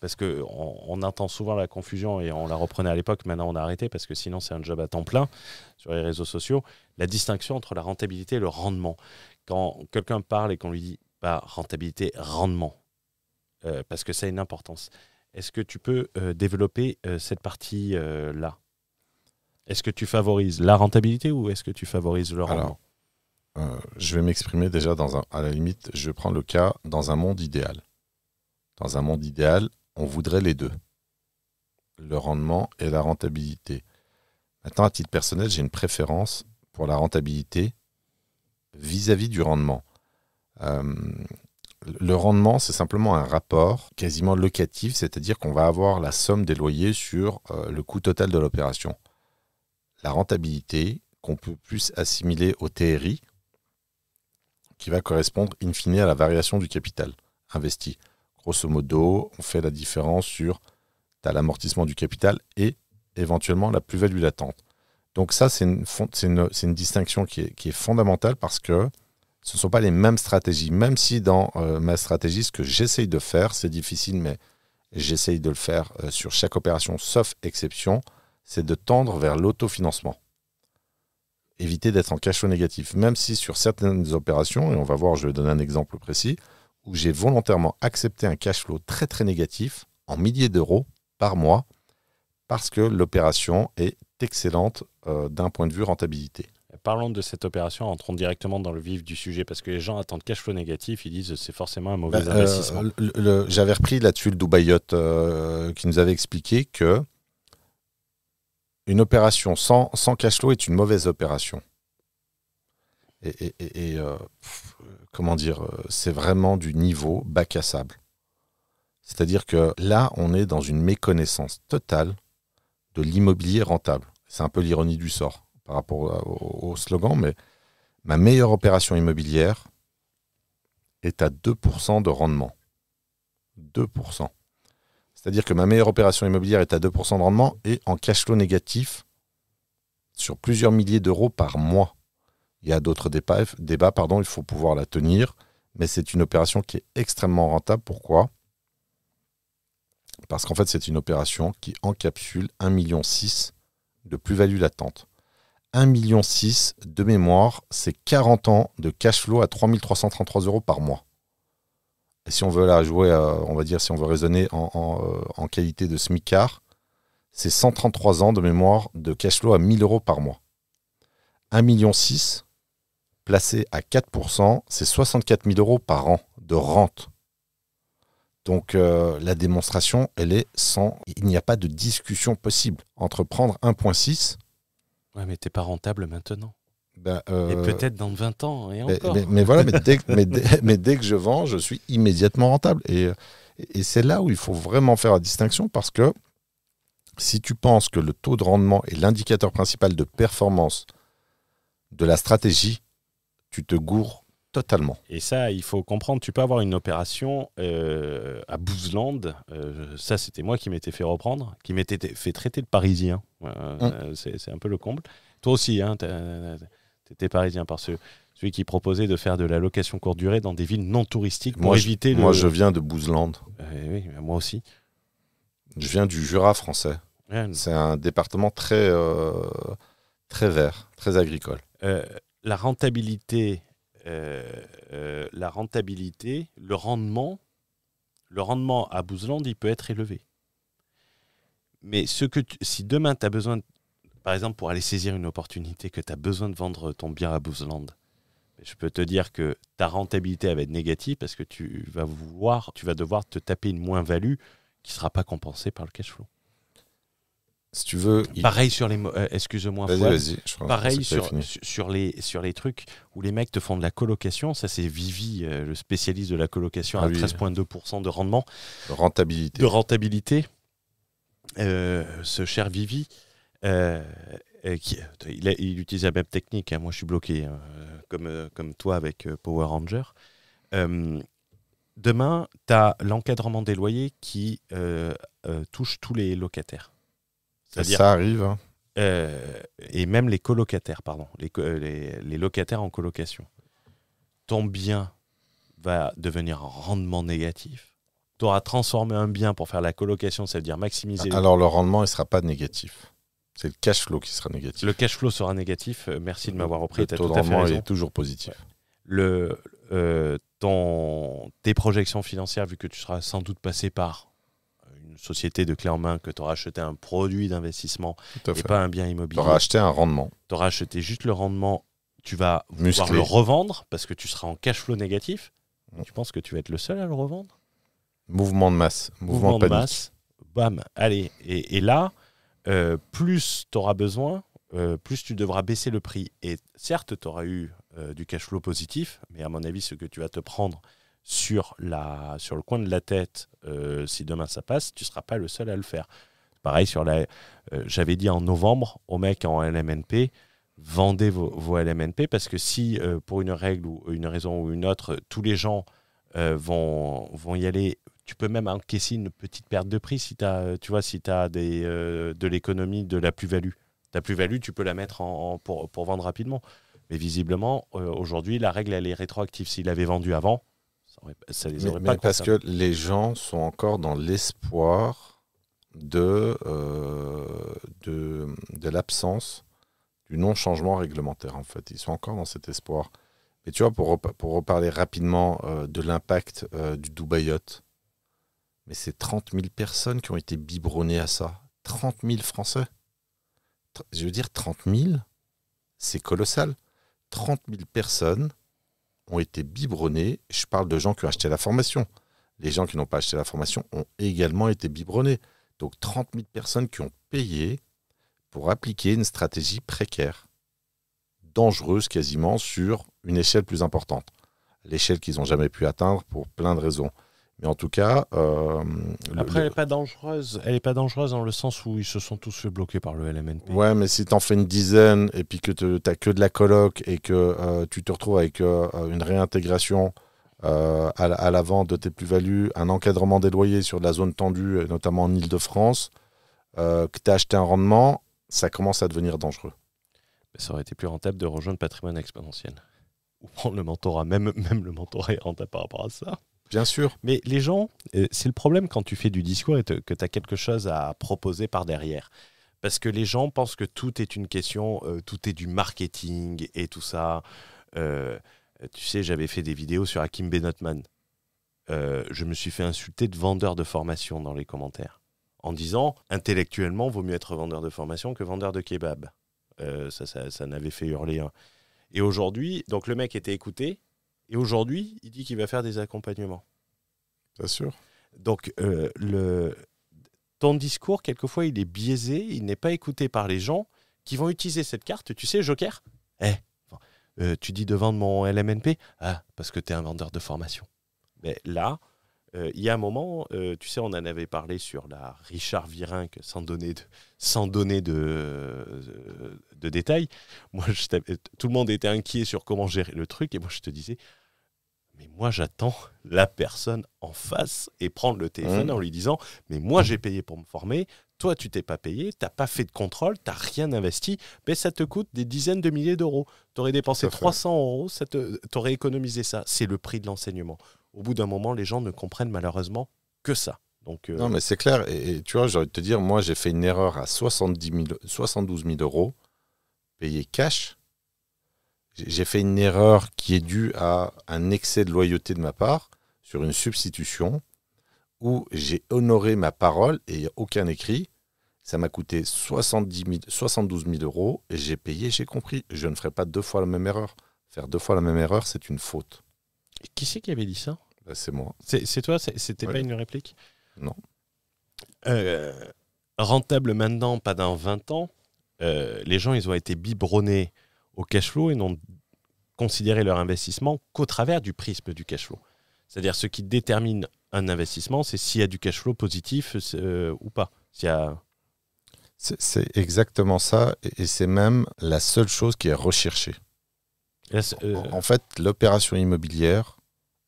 parce qu'on entend souvent la confusion et on la reprenait à l'époque, maintenant on a arrêté parce que sinon c'est un job à temps plein sur les réseaux sociaux, la distinction entre la rentabilité et le rendement. Quand quelqu'un parle et qu'on lui dit pas rentabilité, rendement, parce que ça a une importance. Est-ce que tu peux développer cette partie-là? Est-ce que tu favorises la rentabilité ou est-ce que tu favorises le rendement? Je vais m'exprimer déjà à la limite, je prends le cas dans un monde idéal. Dans un monde idéal, on voudrait les deux. Le rendement et la rentabilité. Maintenant, à titre personnel, j'ai une préférence pour la rentabilité vis-à-vis du rendement. Le rendement, c'est simplement un rapport quasiment locatif, c'est-à-dire qu'on va avoir la somme des loyers sur le coût total de l'opération. La rentabilité, qu'on peut plus assimiler au TRI, qui va correspondre in fine à la variation du capital investi. Grosso modo, on fait la différence sur l'amortissement du capital et éventuellement la plus-value latente. Donc ça, c'est une distinction qui est fondamentale parce que ce ne sont pas les mêmes stratégies. Même si dans ma stratégie, ce que j'essaye de faire, c'est difficile, mais j'essaye de le faire sur chaque opération, sauf exception, c'est de tendre vers l'autofinancement. Éviter d'être en cash flow négatif, même si sur certaines opérations, et on va voir, je vais donner un exemple précis, où j'ai volontairement accepté un cash flow très très négatif, en milliers d'euros par mois, parce que l'opération est excellente d'un point de vue rentabilité. Parlons de cette opération, entrons directement dans le vif du sujet, parce que les gens attendent cash flow négatif, ils disent que c'est forcément un mauvais investissement. J'avais repris là-dessus le Dubai Yacht qui nous avait expliqué que une opération sans cash flow est une mauvaise opération. Comment dire, c'est vraiment du niveau bac à sable. C'est-à-dire que là, on est dans une méconnaissance totale de l'immobilier rentable. C'est un peu l'ironie du sort par rapport au slogan, mais ma meilleure opération immobilière est à 2% de rendement. 2%. C'est-à-dire que ma meilleure opération immobilière est à 2% de rendement et en cash flow négatif sur plusieurs milliers d'euros par mois. Il y a d'autres débats, il faut pouvoir la tenir, mais c'est une opération qui est extrêmement rentable. Pourquoi ? Parce qu'en fait, c'est une opération qui encapsule 1,6 million de plus-value latente. 1,6 million de mémoire, c'est 40 ans de cash flow à 3 333 euros par mois. Et si on veut la jouer, on va dire, si on veut raisonner en qualité de smicard, c'est 133 ans de mémoire de cash flow à 1 000 euros par mois. 1,6 million placé à 4%, c'est 64 000 euros par an de rente. Donc la démonstration, elle est sans... Il n'y a pas de discussion possible entre prendre 1,6... Ouais, mais t'es pas rentable maintenant. Et peut-être dans 20 ans, et encore. Mais voilà, mais dès que je vends, je suis immédiatement rentable. Et c'est là où il faut vraiment faire la distinction, parce que si tu penses que le taux de rendement est l'indicateur principal de performance de la stratégie, tu te gourres totalement. Et ça, il faut comprendre, tu peux avoir une opération à Bouzland, ça c'était moi qui m'étais fait reprendre, qui m'était fait traiter de parisien. C'est un peu le comble. Toi aussi, hein, t'étais parisien par celui qui proposait de faire de la location courte durée dans des villes non touristiques pour éviter Moi, je viens de Bouzland. Oui, moi aussi. Je viens du Jura français. Ouais. C'est un département très vert, très agricole. La rentabilité, le rendement à Bouzland, il peut être élevé. Mais si demain tu as besoin, par exemple pour aller saisir une opportunité, que tu as besoin de vendre ton bien à Bouzland, je peux te dire que ta rentabilité va être négative parce que tu vas devoir te taper une moins-value qui ne sera pas compensée par le cash flow. Si tu veux... Pareil sur les... excuse-moi, Vas-y, Fouad. vas-y. Je pense Pareil que c'est sur, fini. sur les trucs où les mecs te font de la colocation. Ça, c'est Vivi, le spécialiste de la colocation, à 13,2% de rendement. Rentabilité. De rentabilité. Ce cher Vivi, il utilise la même technique. Hein. Moi, je suis bloqué, comme toi avec Power Ranger. Demain, tu as l'encadrement des loyers qui touche tous les locataires. C'est-à-dire, ça arrive. Hein. Et même les colocataires, pardon. Les locataires en colocation. Ton bien va devenir en rendement négatif. Tu auras transformé un bien pour faire la colocation, c'est-à-dire maximiser... Alors, le rendement, il ne sera pas négatif. C'est le cash flow qui sera négatif. Le cash flow sera négatif. Merci de m'avoir repris. Le taux de rendement est toujours positif. Tes projections financières, vu que tu seras sans doute passé par une société de clé en main, que tu auras acheté un produit d'investissement et pas un bien immobilier. Tu auras acheté un rendement. Tu auras acheté juste le rendement. Tu vas pouvoir le revendre parce que tu seras en cash flow négatif. Tu penses que tu vas être le seul à le revendre ? Mouvement de masse. Mouvement de masse. Bam, allez. Et là, plus tu auras besoin, plus tu devras baisser le prix. Et certes, tu auras eu du cash flow positif, mais à mon avis, ce que tu vas te prendre sur le coin de la tête, si demain ça passe, tu ne seras pas le seul à le faire. Pareil, j'avais dit en novembre aux mecs en LMNP, vendez vos LMNP, parce que si, pour une règle ou une raison ou une autre, tous les gens vont y aller, tu peux même encaisser une petite perte de prix si tu as de l'économie, de la plus-value. Ta plus-value, tu peux la mettre pour vendre rapidement. Mais visiblement, aujourd'hui, la règle, elle est rétroactive. S'il avait vendu avant, ça les aurait pas mais parce que les gens sont encore dans l'espoir de l'absence du non-changement réglementaire, en fait. Ils sont encore dans cet espoir. Mais tu vois, pour reparler rapidement de l'impact du Dubaï Yacht, mais c'est 30 000 personnes qui ont été biberonnées à ça. 30 000 Français. Je veux dire, 30 000, c'est colossal. 30 000 personnes ont été biberonnées. Je parle de gens qui ont acheté la formation. Les gens qui n'ont pas acheté la formation ont également été biberonnés. Donc 30 000 personnes qui ont payé pour appliquer une stratégie précaire, dangereuse quasiment, sur une échelle plus importante. L'échelle qu'ils n'ont jamais pu atteindre pour plein de raisons. Mais en tout cas... Après, elle n'est pas dangereuse. Elle n'est pas dangereuse dans le sens où ils se sont tous fait bloquer par le LMNP. Ouais, mais si tu en fais une dizaine et puis que tu n'as que de la coloc et que tu te retrouves avec une réintégration à la vente de tes plus-values, un encadrement des loyers sur de la zone tendue, notamment en Ile-de-France, que tu as acheté un rendement, ça commence à devenir dangereux. Ça aurait été plus rentable de rejoindre Patrimoine Exponentiel. Ou prendre le mentorat. Même le mentorat est rentable par rapport à ça. Bien sûr. Mais les gens, c'est le problème quand tu fais du discours et que tu as quelque chose à proposer par derrière. Parce que les gens pensent que tout est une question, tout est du marketing et tout ça. Tu sais, j'avais fait des vidéos sur Hakim Benotman. Je me suis fait insulter de vendeur de formation dans les commentaires. En disant, intellectuellement, vaut mieux être vendeur de formation que vendeur de kebab. Ça n'avait fait hurler. Hein. Et aujourd'hui, donc le mec était écouté. Et aujourd'hui, il dit qu'il va faire des accompagnements. Bien sûr. Donc, ton discours, quelquefois, il est biaisé, il n'est pas écouté par les gens qui vont utiliser cette carte. Tu sais, Joker, tu dis de vendre mon LMNP ? Ah, parce que tu es un vendeur de formation. Mais là, il y a un moment, tu sais, on en avait parlé sur la Richard Virenque, sans donner de détails. Moi, tout le monde était inquiet sur comment gérer le truc, et moi, je te disais, mais moi, j'attends la personne en face et prendre le téléphone en lui disant, mais moi, j'ai payé pour me former, toi, tu t'es pas payé, t'as pas fait de contrôle, t'as rien investi, mais ça te coûte des dizaines de milliers d'euros. Tu aurais dépensé 300 euros, t'aurais économisé ça. C'est le prix de l'enseignement. Au bout d'un moment, les gens ne comprennent malheureusement que ça. Donc, non, mais c'est clair. Et tu vois, j'ai envie de te dire, moi, j'ai fait une erreur à 72 000 euros, payé cash. J'ai fait une erreur qui est due à un excès de loyauté de ma part sur une substitution où j'ai honoré ma parole et il n'y a aucun écrit. Ça m'a coûté 72 000 euros et j'ai payé, j'ai compris. Je ne ferai pas 2 fois la même erreur. Faire 2 fois la même erreur, c'est une faute. Et qui c'est qui avait dit ça ? C'est moi. C'est toi ? C'était pas une réplique ? Non. rentable maintenant, pas dans 20 ans, les gens, ils ont été biberonnés au cash flow et n'ont considéré leur investissement qu'au travers du prisme du cash flow. C'est-à-dire, ce qui détermine un investissement, c'est s'il y a du cash flow positif ou pas. S'il y a... C'est exactement ça, et c'est même la seule chose qui est recherchée. Là, En fait, l'opération immobilière,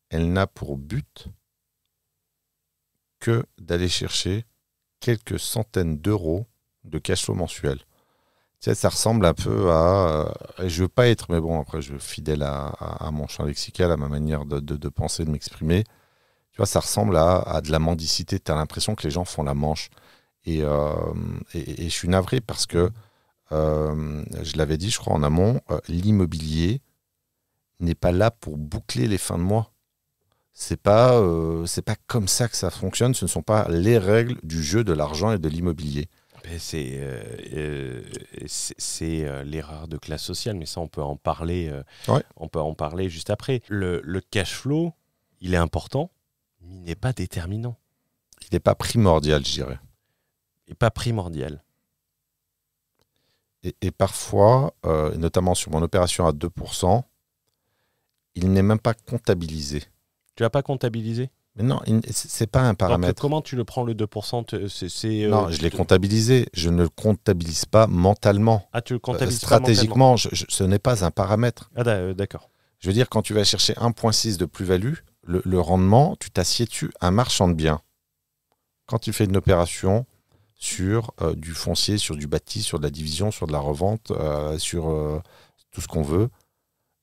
elle n'a pour but que d'aller chercher quelques centaines d'euros de cash flow mensuel. Tu sais, ça ressemble un peu à... je veux pas être, mais bon, après, je suis fidèle à mon champ lexical, à ma manière de penser, de m'exprimer. Tu vois, ça ressemble à de la mendicité. Tu as l'impression que les gens font la manche. Et je suis navré parce que, je l'avais dit, je crois, en amont, l'immobilier n'est pas là pour boucler les fins de mois. C'est pas comme ça que ça fonctionne. Ce ne sont pas les règles du jeu de l'argent et de l'immobilier. C'est l'erreur de classe sociale, mais ça, on peut en parler, Ouais. on peut en parler juste après. Le cash flow, il est important, mais il n'est pas déterminant. Il n'est pas primordial, je dirais. Il n'est pas primordial. Et parfois, notamment sur mon opération à 2%, il n'est même pas comptabilisé. Tu l'as pas comptabilisé? Mais non, c'est pas un paramètre. Donc, comment tu le prends, le 2%? Non, je l'ai comptabilisé. Je ne le comptabilise pas mentalement. Ah, tu le comptabilises stratégiquement, ce n'est pas un paramètre. Ah, d'accord. Je veux dire, quand tu vas chercher 1,6 de plus-value, le rendement, tu t'assieds dessus un marchand de biens. Quand tu fais une opération sur du foncier, sur du bâti, sur de la division, sur de la revente, sur tout ce qu'on veut,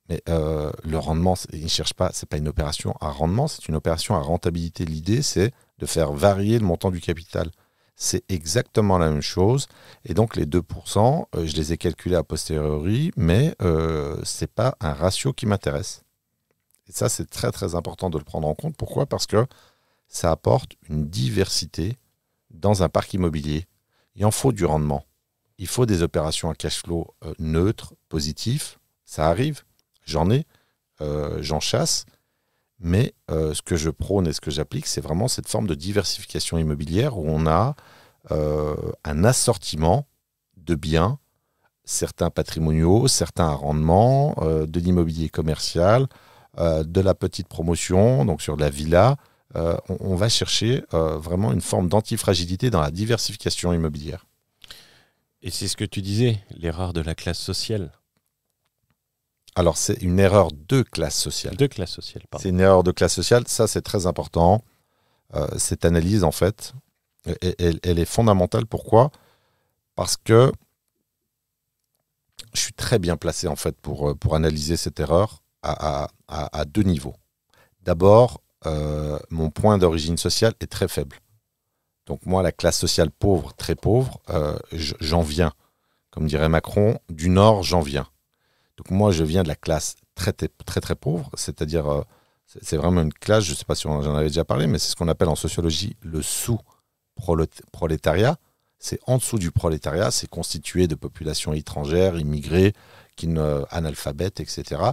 mais le rendement, il ne cherche pas, c'est pas une opération à rendement, c'est une opération à rentabilité. L'idée, c'est de faire varier le montant du capital. C'est exactement la même chose. Et donc, les 2%, je les ai calculés a posteriori, mais ce n'est pas un ratio qui m'intéresse. Et ça, c'est très, très important de le prendre en compte. Pourquoi ? Parce que ça apporte une diversité dans un parc immobilier. Il en faut du rendement. Il faut des opérations à cash flow neutre, positif. Ça arrive. J'en ai, j'en chasse, mais ce que je prône et ce que j'applique, c'est vraiment cette forme de diversification immobilière où on a un assortiment de biens, certains patrimoniaux, certains à rendement, de l'immobilier commercial, de la petite promotion, donc sur de la villa. On va chercher vraiment une forme d'antifragilité dans la diversification immobilière. Et c'est ce que tu disais, l'erreur de la classe sociale. Alors, c'est une erreur de classe sociale. De classe sociale, pardon. C'est une erreur de classe sociale. Ça, c'est très important. Cette analyse, en fait, elle est fondamentale. Pourquoi ? Parce que je suis très bien placé, en fait, pour analyser cette erreur à deux niveaux. D'abord, mon point d'origine sociale est très faible. Donc, moi, la classe sociale pauvre, très pauvre, j'en viens. Comme dirait Macron, du Nord, j'en viens. Donc moi, je viens de la classe très, très, très pauvre, c'est-à-dire, c'est vraiment une classe, je ne sais pas si j'en avais déjà parlé, mais c'est ce qu'on appelle en sociologie le sous-prolétariat. C'est en dessous du prolétariat, c'est constitué de populations étrangères, immigrées, analphabètes, etc.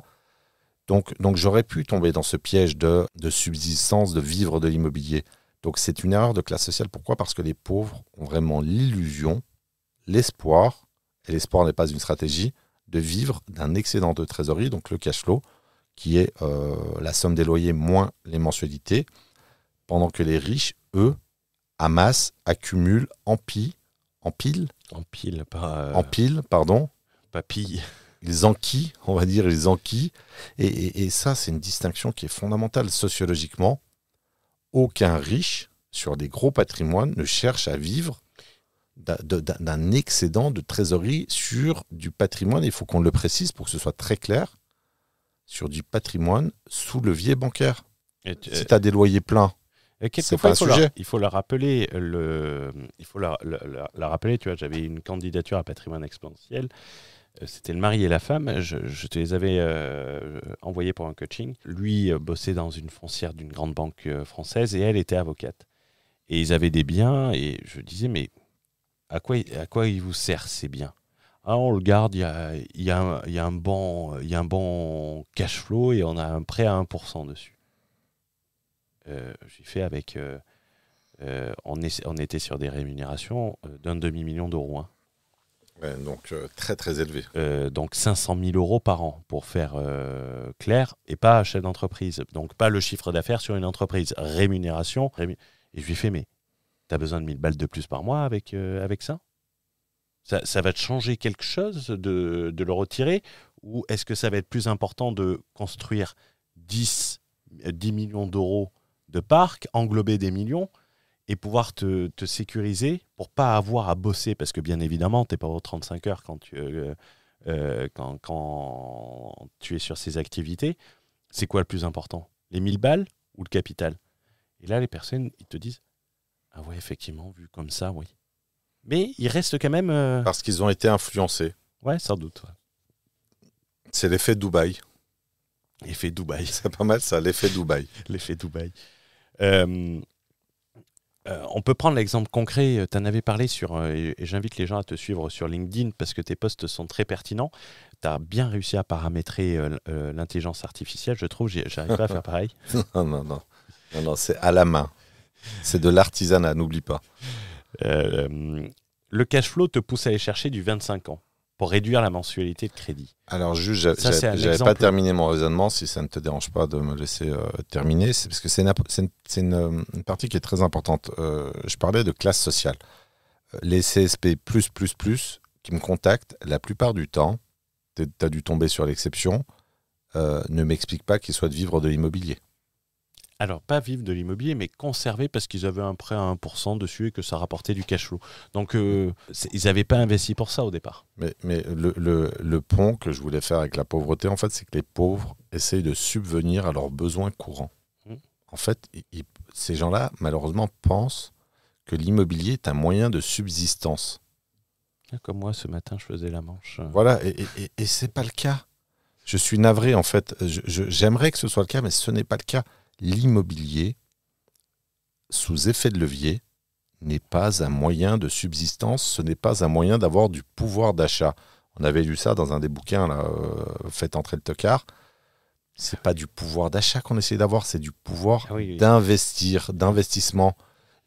Donc j'aurais pu tomber dans ce piège de subsistance, de vivre de l'immobilier. Donc c'est une erreur de classe sociale. Pourquoi ? Parce que les pauvres ont vraiment l'illusion, l'espoir, et l'espoir n'est pas une stratégie, de vivre d'un excédent de trésorerie, donc le cash flow, qui est la somme des loyers moins les mensualités, pendant que les riches, eux, amassent, accumulent, empilent, ils enquillent, on va dire, ils enquillent, et ça, c'est une distinction qui est fondamentale sociologiquement. Aucun riche, sur des gros patrimoines, ne cherche à vivre d'un excédent de trésorerie sur du patrimoine, il faut qu'on le précise pour que ce soit très clair, sur du patrimoine sous levier bancaire. Si tu as des loyers pleins, c'est pas un sujet. Il faut la rappeler, tu vois, j'avais une candidature à patrimoine exponentiel, c'était le mari et la femme, je te les avais envoyés pour un coaching. Lui bossait dans une foncière d'une grande banque française et elle était avocate. Et ils avaient des biens et je disais, mais à quoi il vous sert ces biens ? Ah, on le garde, il y a un bon cash flow et on a un prêt à 1% dessus. J'ai fait avec on était sur des rémunérations d'un demi-million d'euros. Hein. Ouais, donc très très élevé. Donc 500 000 euros par an, pour faire clair, et pas chef d'entreprise. Donc pas le chiffre d'affaires sur une entreprise. Rémunération. Et je lui fais, mais t'as besoin de 1000 balles de plus par mois avec ça, ça va te changer quelque chose de le retirer, ou est-ce que ça va être plus important de construire 10 millions d'euros de parc, englober des millions, et pouvoir te sécuriser pour pas avoir à bosser, parce que bien évidemment, tu n'es pas aux 35 heures quand tu es sur ces activités. C'est quoi le plus important? Les 1000 balles ou le capital? Et là, les personnes, ils te disent, ah ouais, effectivement, vu comme ça, oui. Mais il reste quand même... Parce qu'ils ont été influencés. Ouais, sans doute. Ouais. C'est l'effet Dubaï. L'effet Dubaï. C'est pas mal ça, l'effet Dubaï. L'effet Dubaï. On peut prendre l'exemple concret, tu en avais parlé et j'invite les gens à te suivre sur LinkedIn parce que tes posts sont très pertinents. Tu as bien réussi à paramétrer l'intelligence artificielle, je trouve, j'arrive pas à faire pareil. Non, c'est à la main. C'est de l'artisanat, n'oublie pas. Le cash flow te pousse à aller chercher du 25 ans pour réduire la mensualité de crédit. Alors, juste, j'avais pas terminé mon raisonnement, si ça ne te dérange pas de me laisser terminer, c'est parce que c'est une partie qui est très importante. Je parlais de classe sociale. Les CSP++, qui me contactent, la plupart du temps, tu as dû tomber sur l'exception, ne m'expliquent pas qu'ils souhaitent vivre de l'immobilier. Alors, pas vivre de l'immobilier, mais conserver parce qu'ils avaient un prêt à 1% dessus et que ça rapportait du cash flow. Donc, ils n'avaient pas investi pour ça au départ. Mais le pont que je voulais faire avec la pauvreté, en fait, c'est que les pauvres essayent de subvenir à leurs besoins courants. En fait, ces gens-là, malheureusement, pensent que l'immobilier est un moyen de subsistance. Comme moi, ce matin, je faisais la manche. Voilà, et ce n'est pas le cas. Je suis navré, en fait. J'aimerais que ce soit le cas, mais ce n'est pas le cas. L'immobilier, sous effet de levier, n'est pas un moyen de subsistance, ce n'est pas un moyen d'avoir du pouvoir d'achat. On avait lu ça dans un des bouquins, là, Faites entrer le tocard. C'est pas du pouvoir d'achat qu'on essaie d'avoir, c'est du pouvoir d'investissement.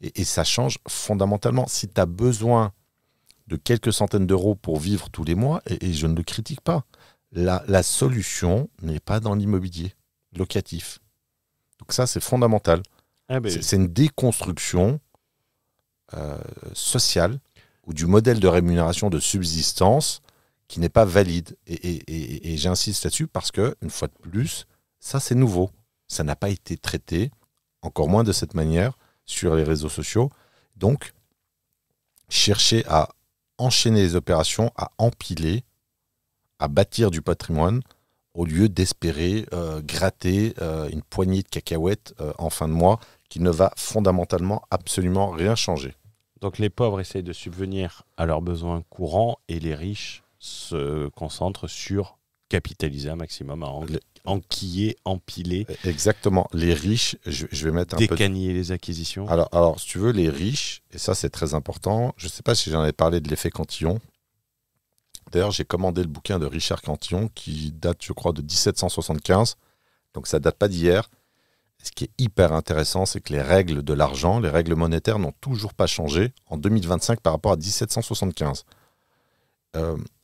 Et ça change fondamentalement. Si tu as besoin de quelques centaines d'euros pour vivre tous les mois, et je ne le critique pas, la solution n'est pas dans l'immobilier locatif. Donc ça, c'est fondamental. C'est une déconstruction sociale ou du modèle de rémunération de subsistance qui n'est pas valide. Et j'insiste là-dessus parce que, une fois de plus, ça, c'est nouveau. Ça n'a pas été traité, encore moins de cette manière, sur les réseaux sociaux. Donc, chercher à enchaîner les opérations, à empiler, à bâtir du patrimoine, au lieu d'espérer gratter une poignée de cacahuètes en fin de mois qui ne va fondamentalement absolument rien changer. Donc les pauvres essayent de subvenir à leurs besoins courants et les riches se concentrent sur capitaliser un maximum, à enquiller, empiler. Exactement. Les riches, je vais mettre un décaniller les acquisitions. Alors, si tu veux, les riches, et ça c'est très important, je ne sais pas si j'en avais parlé de l'effet Cantillon. D'ailleurs, j'ai commandé le bouquin de Richard Cantillon qui date, je crois, de 1775. Donc, ça ne date pas d'hier. Ce qui est hyper intéressant, c'est que les règles de l'argent, les règles monétaires n'ont toujours pas changé en 2025 par rapport à 1775.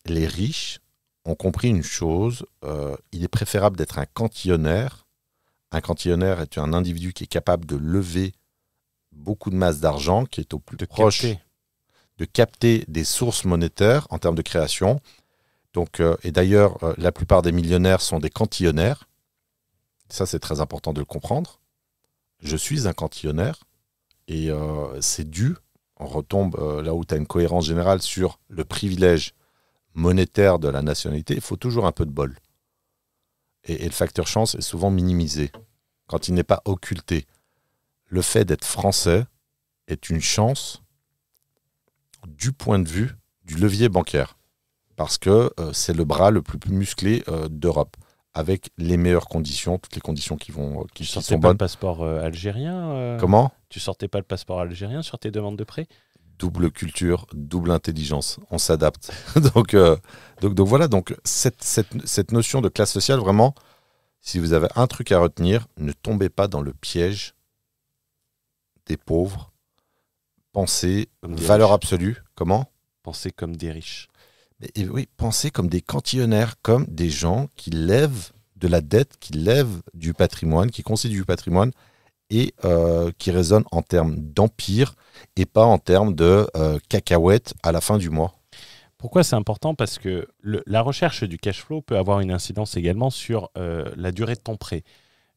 Les riches ont compris une chose. Il est préférable d'être un cantillonnaire. Un cantillonnaire est un individu qui est capable de lever beaucoup de masse d'argent, qui est au plus proche... de capter des sources monétaires en termes de création. Donc, et d'ailleurs, la plupart des millionnaires sont des cantillonnaires. Ça, c'est très important de le comprendre. Je suis un cantillonnaire et c'est dû, on retombe là où tu as une cohérence générale sur le privilège monétaire de la nationalité, il faut toujours un peu de bol. Et le facteur chance est souvent minimisé quand il n'est pas occulté. Le fait d'être français est une chance du point de vue du levier bancaire, parce que c'est le bras le plus musclé d'Europe, avec les meilleures conditions, toutes les conditions qui sont bonnes. Tu sortais pas le passeport algérien Comment ? Tu sortais pas le passeport algérien sur tes demandes de prêt ? Double culture, double intelligence, on s'adapte. donc voilà, donc cette notion de classe sociale, vraiment, si vous avez un truc à retenir, ne tombez pas dans le piège des pauvres penser Comme des valeur riches. absolue. Comment ? Penser comme des riches. Et oui, penser comme des cantillonnaires, comme des gens qui lèvent de la dette, qui lèvent du patrimoine, qui constituent du patrimoine et qui raisonnent en termes d'empire et pas en termes de cacahuètes à la fin du mois. Pourquoi c'est important ? Parce que la recherche du cash flow peut avoir une incidence également sur la durée de ton prêt.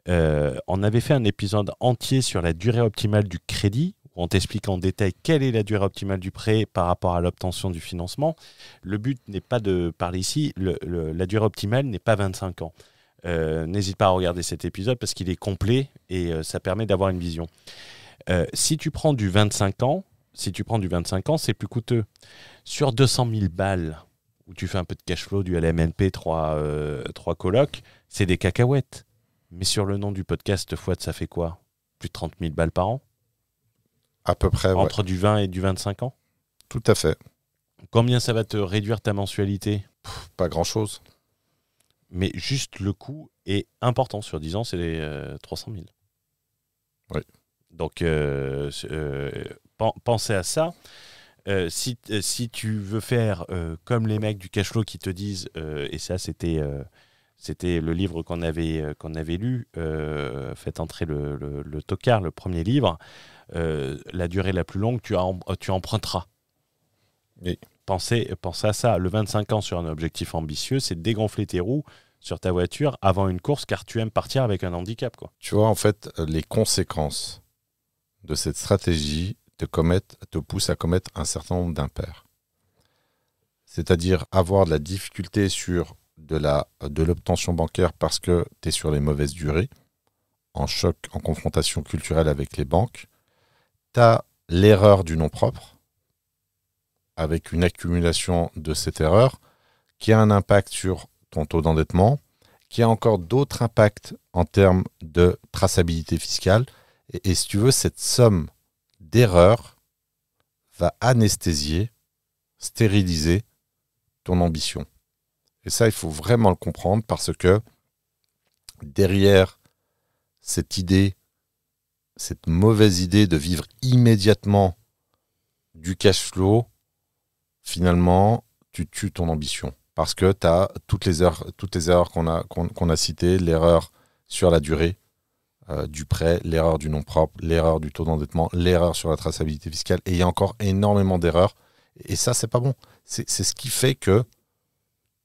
On avait fait un épisode entier sur la durée optimale du crédit, où on t'explique en détail quelle est la durée optimale du prêt par rapport à l'obtention du financement. Le but n'est pas de parler ici, la durée optimale n'est pas 25 ans. N'hésite pas à regarder cet épisode parce qu'il est complet et ça permet d'avoir une vision. Si tu prends du 25 ans, c'est plus coûteux. Sur 200 000 balles, où tu fais un peu de cash flow, du LMNP, 3 colocs, c'est des cacahuètes. Mais sur le nom du podcast, Fouad, ça fait quoi ? Plus de 30 000 balles par an ? À peu près, ouais. Entre du 20 et du 25 ans ? Tout à fait. Combien ça va te réduire ta mensualité ? Pas grand-chose. Mais juste le coût est important. Sur 10 ans, c'est les 300 000. Oui. Donc, pensez à ça. Si tu veux faire comme les mecs du cash flow qui te disent, et ça c'était le livre qu'on avait lu, Faites entrer le tocard, le premier livre, la durée la plus longue, tu emprunteras. Oui. Pensez à ça. Le 25 ans sur un objectif ambitieux, c'est de dégonfler tes roues sur ta voiture avant une course car tu aimes partir avec un handicap, quoi. Tu vois, en fait, les conséquences de cette stratégie te poussent à commettre un certain nombre d'impairs. C'est-à-dire avoir de la difficulté sur de l'obtention bancaire parce que tu es sur les mauvaises durées, en choc, en confrontation culturelle avec les banques. Tu as l'erreur du nom propre, avec une accumulation de cette erreur, qui a un impact sur ton taux d'endettement, qui a encore d'autres impacts en termes de traçabilité fiscale. Et si tu veux, cette somme d'erreurs va anesthésier, stériliser ton ambition. Et ça, il faut vraiment le comprendre parce que derrière cette mauvaise idée de vivre immédiatement du cash flow, finalement, tu tues ton ambition. Parce que tu as toutes les erreurs qu'on a citées, l'erreur sur la durée du prêt, l'erreur du nom propre, l'erreur du taux d'endettement, l'erreur sur la traçabilité fiscale. Et il y a encore énormément d'erreurs. Et ça, c'est pas bon. C'est ce qui fait que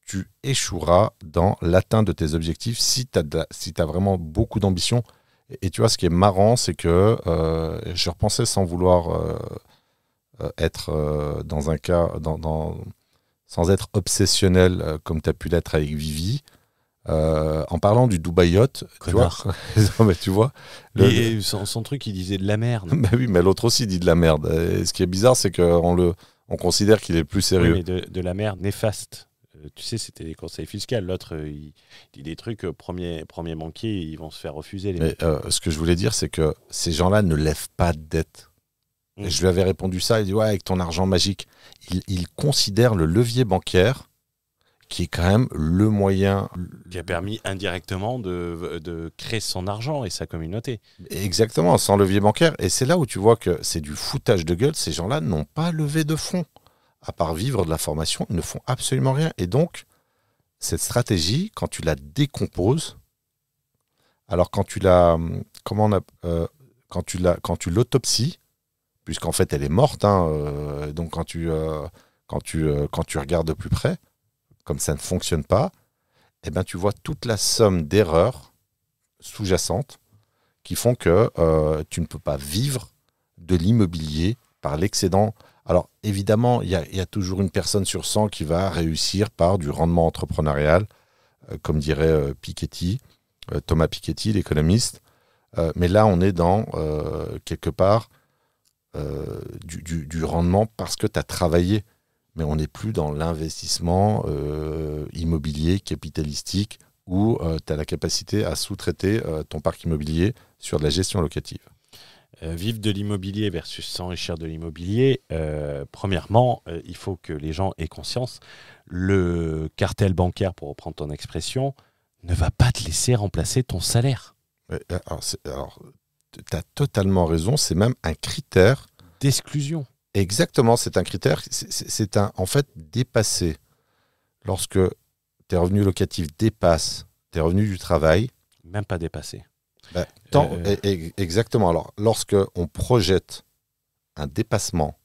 tu échoueras dans l'atteinte de tes objectifs si tu as vraiment beaucoup d'ambition. Et tu vois, ce qui est marrant, c'est que je repensais sans vouloir être dans un cas, sans être obsessionnel comme tu as pu l'être avec Vivi, en parlant du Dubai Yacht, tu vois, son truc, il disait de la merde. Bah oui, mais l'autre aussi dit de la merde. Et ce qui est bizarre, c'est qu'on considère qu'il est le plus sérieux. Oui, mais de la merde néfaste. Tu sais, c'était des conseils fiscaux. L'autre, il dit des trucs, premier banquier, ils vont se faire refuser. Mais ce que je voulais dire, c'est que ces gens-là ne lèvent pas de dette. Et je lui avais répondu ça, il dit ouais, avec ton argent magique. Il considère le levier bancaire qui est quand même le moyen qui a permis indirectement de créer son argent et sa communauté. Exactement, sans levier bancaire. Et c'est là où tu vois que c'est du foutage de gueule. Ces gens-là n'ont pas levé de fonds. À part vivre de la formation, ils ne font absolument rien. Et donc, cette stratégie, quand tu la décomposes, alors quand tu l'autopsies, puisqu'en fait elle est morte, donc quand tu regardes de plus près, comme ça ne fonctionne pas, eh ben tu vois toute la somme d'erreurs sous-jacentes qui font que tu ne peux pas vivre de l'immobilier par l'excédent. Alors évidemment, il y a toujours une personne sur 100 qui va réussir par du rendement entrepreneurial, comme dirait Piketty, Thomas Piketty, l'économiste. Mais là, on est dans, quelque part, du rendement parce que tu as travaillé. Mais on n'est plus dans l'investissement immobilier capitalistique où tu as la capacité à sous-traiter ton parc immobilier sur de la gestion locative. Vivre de l'immobilier versus s'enrichir de l'immobilier, premièrement, il faut que les gens aient conscience. Le cartel bancaire, pour reprendre ton expression, ne va pas te laisser remplacer ton salaire. Alors tu as totalement raison, c'est même un critère d'exclusion. Exactement, c'est un critère. C'est en fait dépasser. Lorsque tes revenus locatifs dépassent tes revenus du travail. Même pas dépassé. Exactement. Alors, lorsque on projette un dépassement,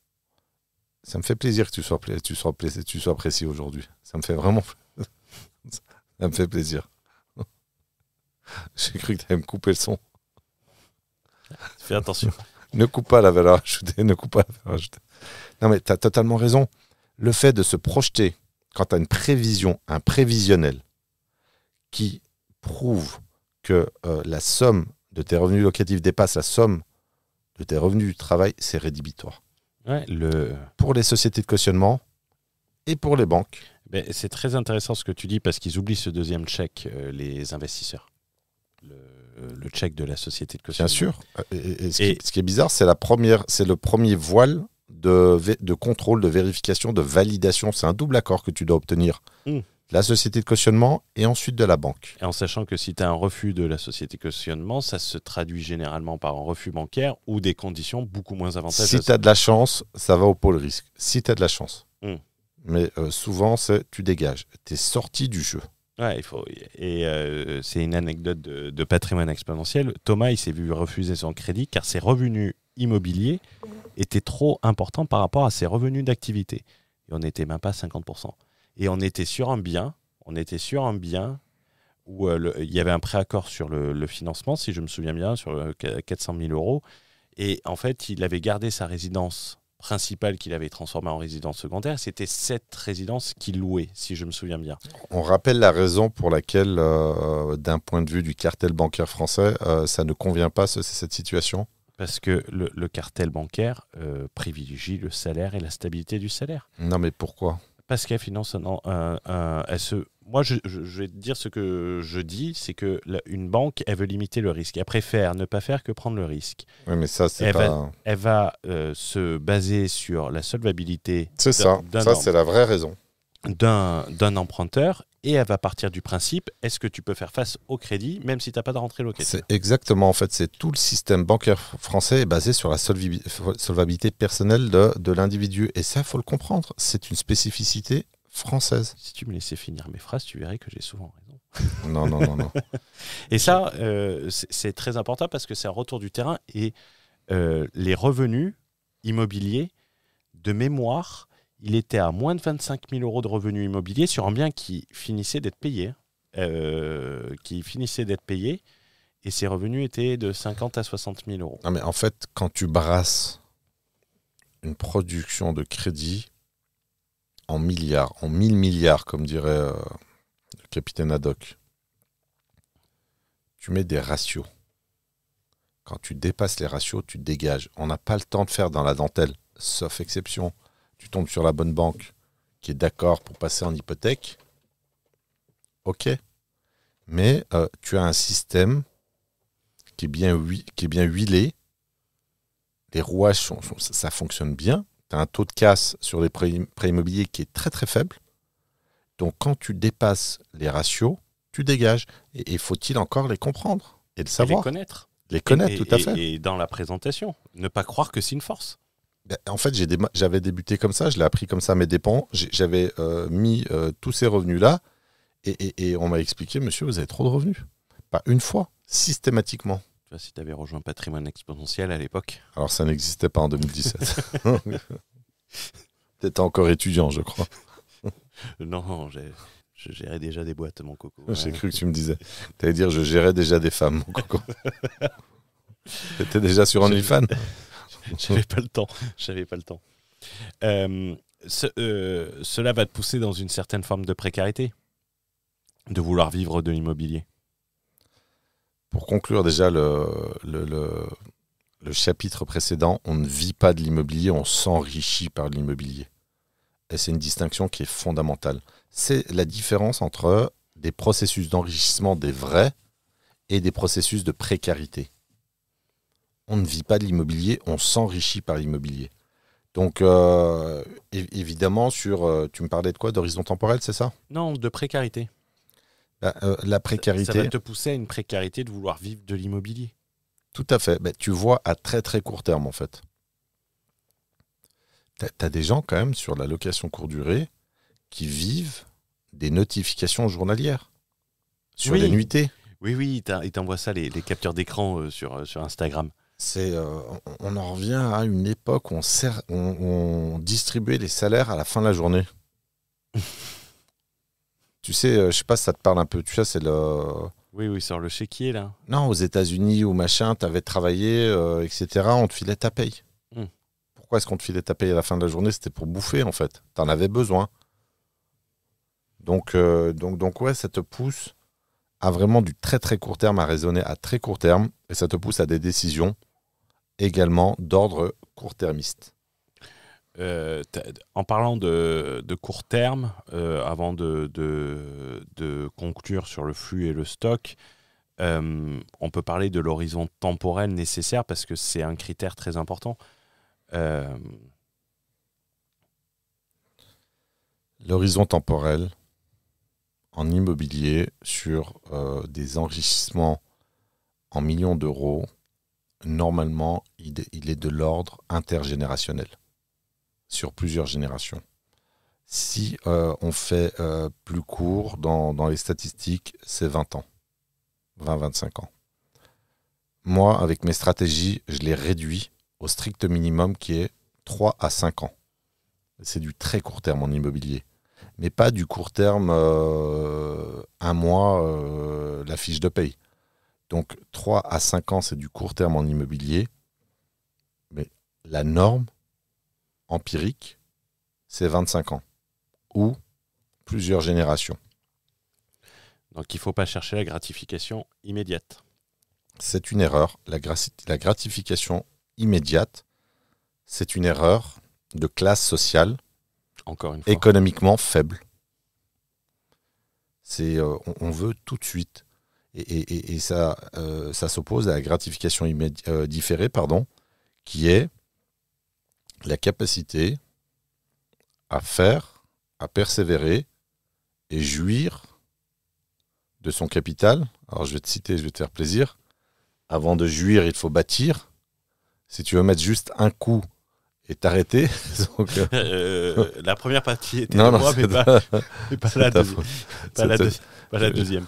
ça me fait plaisir que tu sois précis aujourd'hui. Ça me fait vraiment... ça me fait plaisir. J'ai cru que tu allais me couper le son. Fais attention. Ne coupe pas la valeur ajoutée, Non, mais tu as totalement raison. Le fait de se projeter quand tu as une prévision, un prévisionnel qui prouve que la somme de tes revenus locatifs dépasse la somme de tes revenus du travail, c'est rédhibitoire. Ouais, Pour les sociétés de cautionnement et pour les banques. C'est très intéressant ce que tu dis parce qu'ils oublient ce deuxième check, les investisseurs. Le check de la société de cautionnement. Bien sûr. Et ce qui est bizarre, c'est le premier voile de contrôle, de vérification, de validation. C'est un double accord que tu dois obtenir. La société de cautionnement et ensuite de la banque. Et en sachant que si tu as un refus de la société de cautionnement, ça se traduit généralement par un refus bancaire ou des conditions beaucoup moins avantageuses. Si tu as de la chance, ça va au pôle risque. Si tu as de la chance. Mais souvent, tu dégages. Tu es sorti du jeu. Ouais, c'est une anecdote de patrimoine exponentiel. Thomas, il s'est vu refuser son crédit car ses revenus immobiliers étaient trop importants par rapport à ses revenus d'activité. Et on n'était même pas à 50%. Et on était sur un bien où il y avait un préaccord sur le financement, si je me souviens bien, sur 400 000 euros. Et en fait, il avait gardé sa résidence principale qu'il avait transformée en résidence secondaire. C'était cette résidence qu'il louait, si je me souviens bien. On rappelle la raison pour laquelle, d'un point de vue du cartel bancaire français, ça ne convient pas, cette situation. Parce que le cartel bancaire privilégie le salaire et la stabilité du salaire. Non, mais pourquoi ? Parce qu'elle finance Moi, je vais te dire ce que je dis, c'est que une banque, elle veut limiter le risque. Elle préfère ne pas faire que prendre le risque. Oui, mais ça, Elle va se baser sur la solvabilité. C'est ça. C'est la vraie raison. D'un emprunteur, et elle va partir du principe, est-ce que tu peux faire face au crédit, même si tu n'as pas de rentrée locative ? C'est exactement, en fait, c'est tout le système bancaire français est basé sur la solvabilité personnelle de l'individu. Et ça, il faut le comprendre, c'est une spécificité française. Si tu me laissais finir mes phrases, tu verrais que j'ai souvent raison. Non. Et ça, c'est très important parce que c'est un retour du terrain, et les revenus immobiliers, de mémoire, il était à moins de 25 000 euros de revenus immobiliers sur un bien qui finissait d'être payé. Et ses revenus étaient de 50 à 60 000 euros. Non, mais en fait, quand tu brasses une production de crédit en milliards, en 1000 milliards, comme dirait le capitaine Haddock, tu mets des ratios. Quand tu dépasses les ratios, tu dégages. On n'a pas le temps de faire dans la dentelle, sauf exception. Tu tombes sur la bonne banque qui est d'accord pour passer en hypothèque, ok. Mais tu as un système qui est bien huilé, les rouages, ça fonctionne bien, tu as un taux de casse sur les prêts immobiliers qui est très très faible. Donc quand tu dépasses les ratios, tu dégages. Et faut-il encore les comprendre et le savoir ? Et les connaître. Les connaître, tout à fait. Et dans la présentation, ne pas croire que c'est une force. En fait, j'avais débuté comme ça, je l'ai appris comme ça à mes dépens. J'avais mis tous ces revenus-là et on m'a expliqué, monsieur, vous avez trop de revenus. Pas une fois, systématiquement. Tu vois, si tu avais rejoint Patrimoine Exponentiel à l'époque. Alors, ça n'existait pas en 2017. T'étais encore étudiant, je crois. Non, je gérais déjà des boîtes, mon coco. J'ai cru que tu me disais. T'allais dire, je gérais déjà des femmes, mon coco. T'étais déjà sur OnlyFans. J'avais pas le temps. Cela va te pousser dans une certaine forme de précarité, de vouloir vivre de l'immobilier. Pour conclure déjà le chapitre précédent, on ne vit pas de l'immobilier, on s'enrichit par l'immobilier. Et c'est une distinction qui est fondamentale. C'est la différence entre des processus d'enrichissement des vrais et des processus de précarité. On ne vit pas de l'immobilier, on s'enrichit par l'immobilier. Donc, évidemment, tu me parlais de quoi ? D'horizon temporel, c'est ça ? Non, de précarité. La précarité... Ça va te pousser à une précarité de vouloir vivre de l'immobilier. Tout à fait. Tu vois à très très court terme, en fait. T'as des gens quand même sur la location courte durée qui vivent des notifications journalières sur Oui. les nuitées. Oui, il t'envoie ça, les captures d'écran sur Instagram. On en revient à une époque où on distribuait les salaires à la fin de la journée. Tu sais, je sais pas si ça te parle un peu. Tu sais, c'est le... Oui, sur le chéquier, là. Non, aux États-Unis ou machin, t'avais travaillé, etc. On te filait ta paye. Pourquoi est-ce qu'on te filait ta paye à la fin de la journée? C'était pour bouffer, en fait. T'en avais besoin. Donc ouais, ça te pousse à vraiment du très très court terme, à raisonner à très court terme, et ça te pousse à des décisions également d'ordre court-termiste. En parlant de court terme, avant de conclure sur le flux et le stock, on peut parler de l'horizon temporel nécessaire parce que c'est un critère très important. L'horizon temporel en immobilier sur des enrichissements en millions d'euros, normalement, il est de l'ordre intergénérationnel, sur plusieurs générations. Si on fait plus court, dans les statistiques, c'est 20 ans, 20-25 ans. Moi, avec mes stratégies, je les réduis au strict minimum qui est 3 à 5 ans. C'est du très court terme en immobilier. Mais pas du court terme, un mois, la fiche de paye. Donc 3 à 5 ans, c'est du court terme en immobilier. Mais la norme empirique, c'est 25 ans. Ou plusieurs générations. Donc il ne faut pas chercher la gratification immédiate. C'est une erreur. La gratification immédiate, c'est une erreur de classe sociale, encore une fois, économiquement faible. On veut tout de suite. Et ça s'oppose à la gratification différée, qui est la capacité à faire, à persévérer et jouir de son capital. Alors je vais te citer, je vais te faire plaisir. Avant de jouir, il faut bâtir. Si tu veux mettre juste un coup et t'arrêter... la première partie était non, de moi, mais pas la deuxième.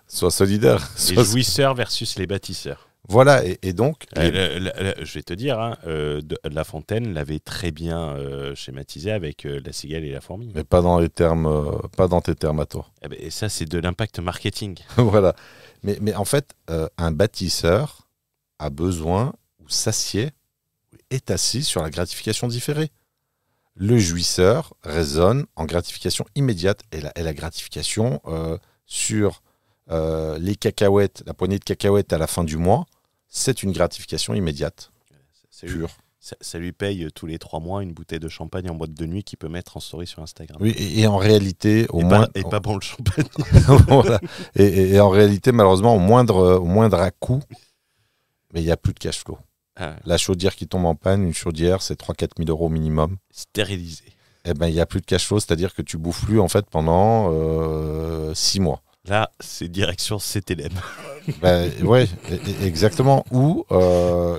Sois solidaire. Les jouisseurs versus les bâtisseurs. Voilà, et donc... je vais te dire, de La Fontaine l'avait très bien schématisé avec la cigale et la fourmi. Mais pas dans tes termes à toi. Et ça, c'est de l'impact marketing. Voilà. Mais en fait, un bâtisseur a besoin, ou s'assied, est assis sur la gratification différée. Le jouisseur raisonne en gratification immédiate. Et la gratification sur les cacahuètes, la poignée de cacahuètes à la fin du mois, c'est une gratification immédiate. Pure. Ça lui paye tous les 3 mois une bouteille de champagne en boîte de nuit qu'il peut mettre en story sur Instagram. Oui, et en réalité, pas bon le champagne. Voilà. Et en réalité, malheureusement, au moindre à-coup, mais il n'y a plus de cash flow. Ah. La chaudière qui tombe en panne, une chaudière, c'est 3-4 000 euros minimum. Stérilisé. Eh ben, il n'y a plus de cash flow, c'est-à-dire que tu bouffes plus en fait pendant 6 mois. Là, c'est direction CTLM. Oui, exactement. Ou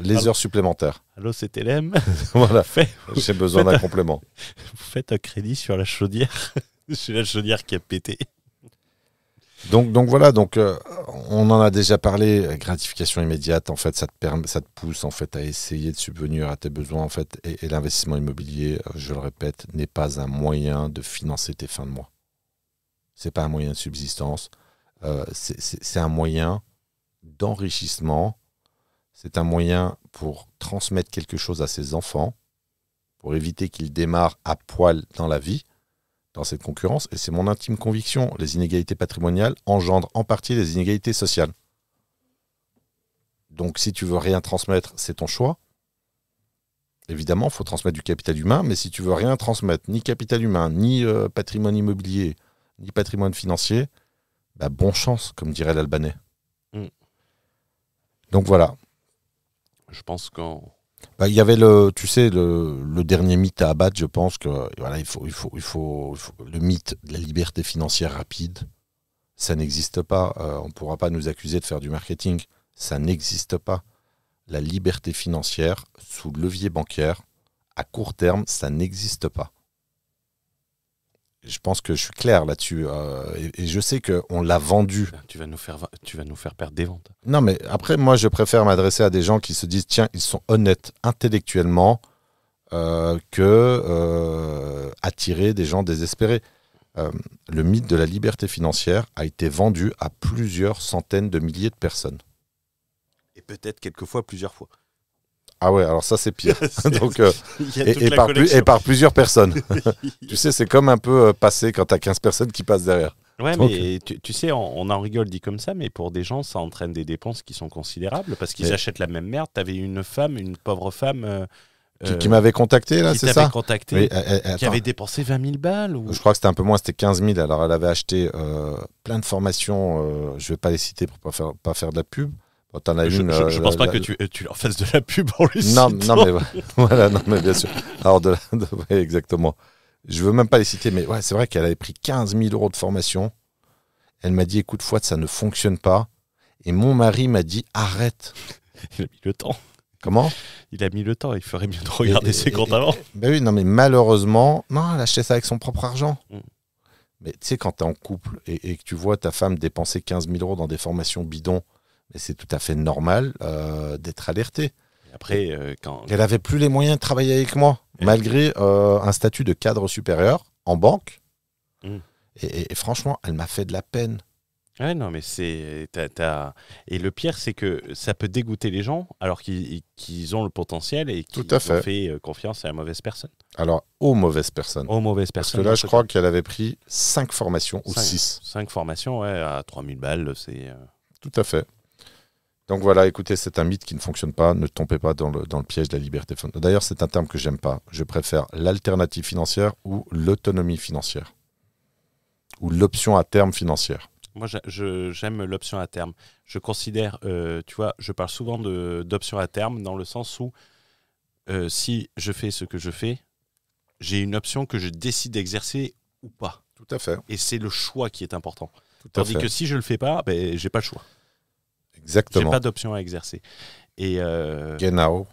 les heures supplémentaires. Allô, CTLM. Voilà, j'ai besoin d'un complément. Vous faites un crédit sur la chaudière. C'est la chaudière qui a pété. Donc voilà, on en a déjà parlé. Gratification immédiate, en fait, ça te pousse en fait à essayer de subvenir à tes besoins en fait. Et l'investissement immobilier, je le répète, n'est pas un moyen de financer tes fins de mois. C'est pas un moyen de subsistance. C'est un moyen d'enrichissement. C'est un moyen pour transmettre quelque chose à ses enfants, pour éviter qu'ils démarrent à poil dans la vie, dans cette concurrence. Et c'est mon intime conviction, les inégalités patrimoniales engendrent en partie les inégalités sociales. Donc si tu veux rien transmettre, c'est ton choix. Évidemment, il faut transmettre du capital humain, mais si tu veux rien transmettre, ni capital humain, ni patrimoine immobilier, ni patrimoine financier, bonne chance, comme dirait l'Albanais. Donc voilà. Je pense qu'on... Il y avait le dernier mythe à abattre, je pense que voilà, il faut le mythe de la liberté financière rapide, ça n'existe pas. On ne pourra pas nous accuser de faire du marketing, ça n'existe pas. La liberté financière sous levier bancaire à court terme, ça n'existe pas. Je pense que je suis clair là-dessus. Et je sais qu'on l'a vendu. Tu vas nous faire perdre des ventes. Non, mais après, moi, je préfère m'adresser à des gens qui se disent, tiens, ils sont honnêtes intellectuellement que attirer des gens désespérés. Le mythe de la liberté financière a été vendu à plusieurs centaines de milliers de personnes. Et peut-être quelquefois plusieurs fois. Ah ouais, alors ça c'est pire. Donc, Il y a toute la et collection. par plusieurs personnes. Tu sais, c'est comme un peu passé quand t'as 15 personnes qui passent derrière. Ouais, Donc, mais tu sais, on en rigole dit comme ça, mais pour des gens, ça entraîne des dépenses qui sont considérables parce qu'ils achètent la même merde. T'avais une pauvre femme... qui m'avait contacté, là, c'est ça? Contacté, Oui, qui attends. avait dépensé 20 000 balles. Ou... Je crois que c'était un peu moins, c'était 15 000. Alors, elle avait acheté plein de formations. Je ne vais pas les citer pour pas faire de la pub. Bon, t'en as Je une. pense pas que tu leur fasses de la pub en les Non, citant. non, mais voilà, non, mais bien sûr. Alors, ouais, exactement. Je veux même pas les citer, mais ouais, c'est vrai qu'elle avait pris 15 000 € de formation. Elle m'a dit, écoute, Fouad, ça ne fonctionne pas. Et mon mari m'a dit, arrête. Il a mis le temps. Comment? Il a mis le temps. Il ferait mieux de regarder ses comptes avant. Ben oui, non, mais malheureusement, non, elle achetait ça avec son propre argent. Mm. Mais tu sais, quand tu es en couple et que tu vois ta femme dépenser 15 000 € dans des formations bidons, mais c'est tout à fait normal d'être alerté. Après, quand... Elle n'avait plus les moyens de travailler avec moi, malgré un statut de cadre supérieur en banque. Mm. Et franchement, elle m'a fait de la peine. Ouais, non, mais c'est... Et le pire, c'est que ça peut dégoûter les gens alors qu'ils ont le potentiel et qu'ils Tout à fait. ont fait confiance à la mauvaise personne. Alors, aux mauvaises personnes. Aux mauvaises Parce personnes. que là, je crois qu'elle avait pris 5 formations ou 6. 5 formations, ouais, à 3 000 balles, c'est... Tout à fait. Donc voilà, écoutez, c'est un mythe qui ne fonctionne pas. Ne tombez pas dans le piège de la liberté financière. D'ailleurs, c'est un terme que j'aime pas. Je préfère l'alternative financière ou l'autonomie financière. Ou l'option à terme financière. Moi, j'aime l'option à terme. Je considère, tu vois, je parle souvent d'option à terme dans le sens où si je fais ce que je fais, j'ai une option que je décide d'exercer ou pas. Tout à fait. Et c'est le choix qui est important. Tout à Tandis fait. que si je le fais pas, ben, j'ai pas le choix. J'ai Exactement. pas d'option à exercer. Et Genau.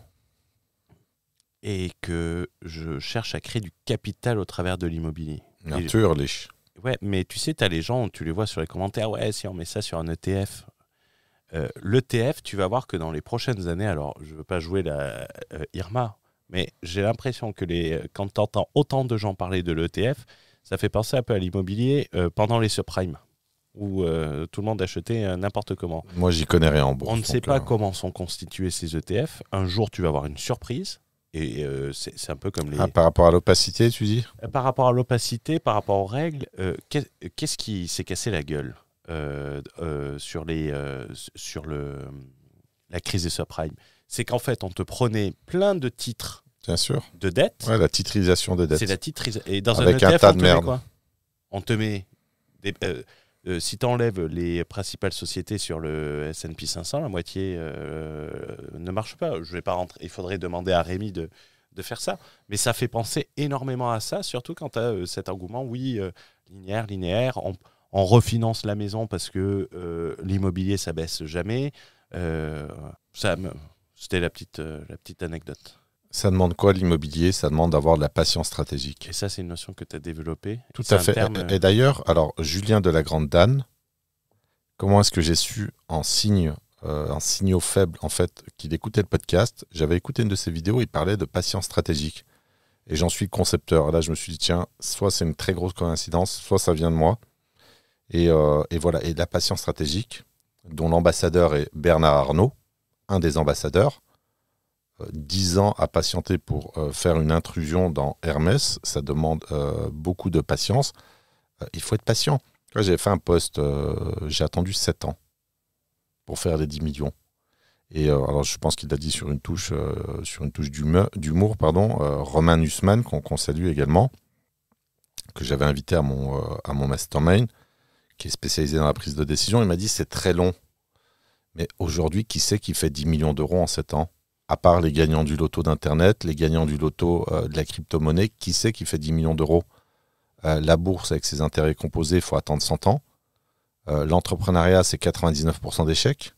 que je cherche à créer du capital au travers de l'immobilier. Natürlich. Ouais, mais tu sais, tu as les gens, tu les vois sur les commentaires, ouais, si on met ça sur un ETF. L'ETF, tu vas voir que dans les prochaines années, alors je ne veux pas jouer la Irma, mais j'ai l'impression que quand tu entends autant de gens parler de l'ETF, ça fait penser un peu à l'immobilier pendant les subprimes, où tout le monde achetait n'importe comment. Moi, j'y connais rien en bourse. On ne sait donc, pas comment sont constitués ces ETF. Un jour, tu vas avoir une surprise. Et c'est un peu comme les... par rapport à l'opacité, tu dis? Par rapport à l'opacité, par rapport aux règles, qu'est-ce qui s'est cassé la gueule sur la crise des subprimes? C'est qu'en fait, on te prenait plein de titres Bien sûr. de dettes. Ouais, la titrisation des dettes. C'est la titrisation. Et dans Avec un un ETF, tas on de te met merde. quoi? On te met... si tu enlèves les principales sociétés sur le S&P 500, la moitié ne marche pas. Je vais pas rentrer. Il faudrait demander à Rémi de faire ça. Mais ça fait penser énormément à ça, surtout quand tu as cet engouement, oui, linéaire. On refinance la maison parce que l'immobilier, ça baisse jamais. C'était la petite anecdote. Ça demande quoi l'immobilier? Ça demande d'avoir de la patience stratégique. Et ça, c'est une notion que tu as développée. Tout C'est à un fait. terme, Et d'ailleurs, alors Julien de la Grande Danne, comment est-ce que j'ai su en signaux faibles en fait qu'il écoutait le podcast? J'avais écouté une de ses vidéos, il parlait de patience stratégique. Et j'en suis le concepteur. Et là, je me suis dit, tiens, soit c'est une très grosse coïncidence, soit ça vient de moi. Et voilà. Et la patience stratégique, dont l'ambassadeur est Bernard Arnault, un des ambassadeurs, 10 ans à patienter pour faire une intrusion dans Hermès, ça demande beaucoup de patience. Il faut être patient. J'avais fait un post, j'ai attendu 7 ans pour faire les 10 millions. Et alors je pense qu'il l'a dit sur une touche d'humour, Romain Nussmann, qu'on salue également, que j'avais invité à mon mastermind, qui est spécialisé dans la prise de décision. Il m'a dit c'est très long. Mais aujourd'hui, qui c'est qui fait 10 millions d'euros en 7 ans? À part les gagnants du loto d'Internet, les gagnants du loto de la crypto-monnaie, qui c'est qui fait 10 millions d'euros? La bourse, avec ses intérêts composés, il faut attendre 100 ans. L'entrepreneuriat, c'est 99% d'échecs.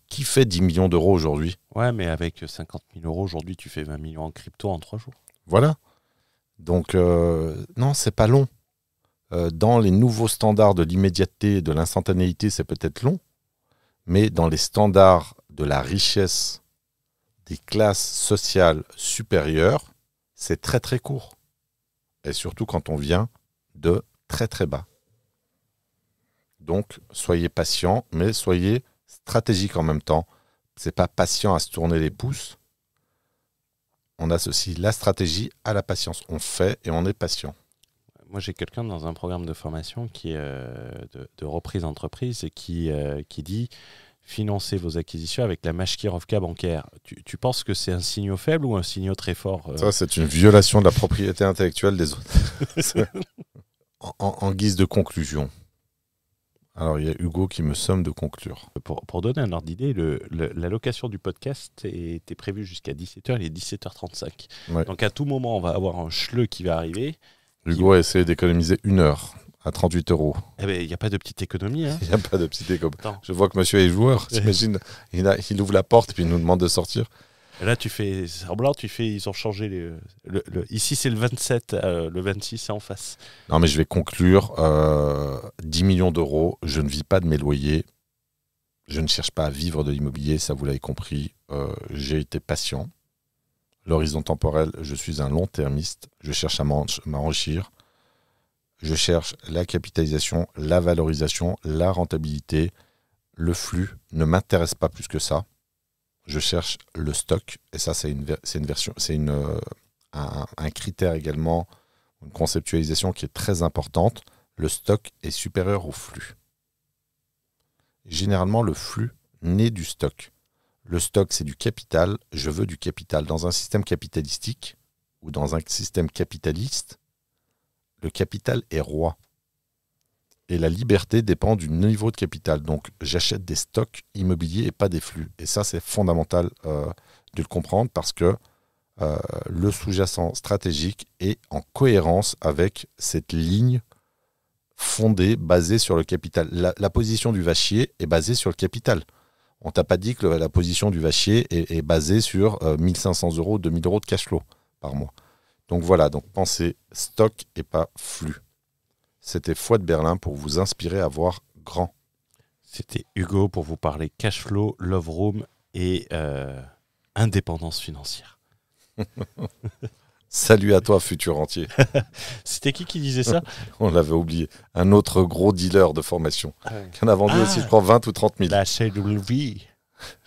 Qui fait 10 millions d'euros aujourd'hui? Ouais, mais avec 50 000 euros aujourd'hui, tu fais 20 millions en crypto en 3 jours. Voilà. Donc, non, c'est pas long. Dans les nouveaux standards de l'immédiateté et de l'instantanéité, c'est peut-être long. Mais dans les standards de la richesse des classes sociales supérieures, c'est très très court. Et surtout quand on vient de très très bas. Donc, soyez patient, mais soyez stratégique en même temps. C'est pas patient à se tourner les pouces. On associe la stratégie à la patience. On fait et on est patient. Moi, j'ai quelqu'un dans un programme de formation qui est de reprise d'entreprise et qui dit financez vos acquisitions avec la Mashkirovka bancaire. Tu penses que c'est un signal faible ou un signal très fort Ça, c'est une violation de la propriété intellectuelle des autres. en guise de conclusion. Alors, il y a Hugo qui me somme de conclure. Pour donner un ordre d'idée, la location du podcast était prévue jusqu'à 17h, il est 17h35. Ouais. Donc à tout moment, on va avoir un schleu qui va arriver. Hugo a essayé d'économiser 1 heure à 38 €. Eh ben, il n'y a pas de petite économie. Hein. Il n'y a pas de petite économie. Attends. Je vois que monsieur est joueur. T'imagines, il ouvre la porte et puis il nous demande de sortir. Et là, tu fais semblant, ils ont changé ici, c'est le 27, le 26, c'est en face. Non, mais je vais conclure. 10 millions d'euros, je ne vis pas de mes loyers. Je ne cherche pas à vivre de l'immobilier, ça vous l'avez compris. J'ai été patient. L'horizon temporel, je suis un long-termiste. Je cherche à m'enrichir. Je cherche la capitalisation, la valorisation, la rentabilité. Le flux ne m'intéresse pas plus que ça. Je cherche le stock. Et ça, c'est un critère également, une conceptualisation qui est très importante. Le stock est supérieur au flux. Généralement, le flux naît du stock. Le stock, c'est du capital. Je veux du capital. Dans un système capitalistique ou dans un système capitaliste, le capital est roi. Et la liberté dépend du niveau de capital. Donc, j'achète des stocks immobiliers et pas des flux. Et ça, c'est fondamental de le comprendre parce que le sous-jacent stratégique est en cohérence avec cette ligne fondée, basée sur le capital. La position du vachier est basée sur le capital. On t'a pas dit que la position du vachier est basée sur 1 500 €, 2 000 € de cash flow par mois. Donc voilà, donc pensez stock et pas flux. C'était Fouad Berlin pour vous inspirer à voir grand. C'était Hugo pour vous parler cash flow, love room et indépendance financière. Salut à toi, futur entier. C'était qui disait ça? On l'avait oublié. Un autre gros dealer de formation. Qui en a vendu aussi, je crois, 20 ou 30 000. La CW.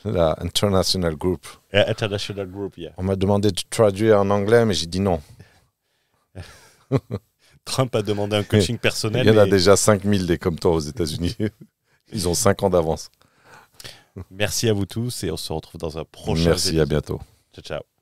La International Group. International Group, yeah. On m'a demandé de traduire en anglais, mais j'ai dit non. Trump a demandé un coaching personnel. Il y en a déjà 5000 des comme toi aux États-Unis. Ils ont 5 ans d'avance. Merci à vous tous et on se retrouve dans un prochain Merci, épisode. à bientôt. Ciao, ciao.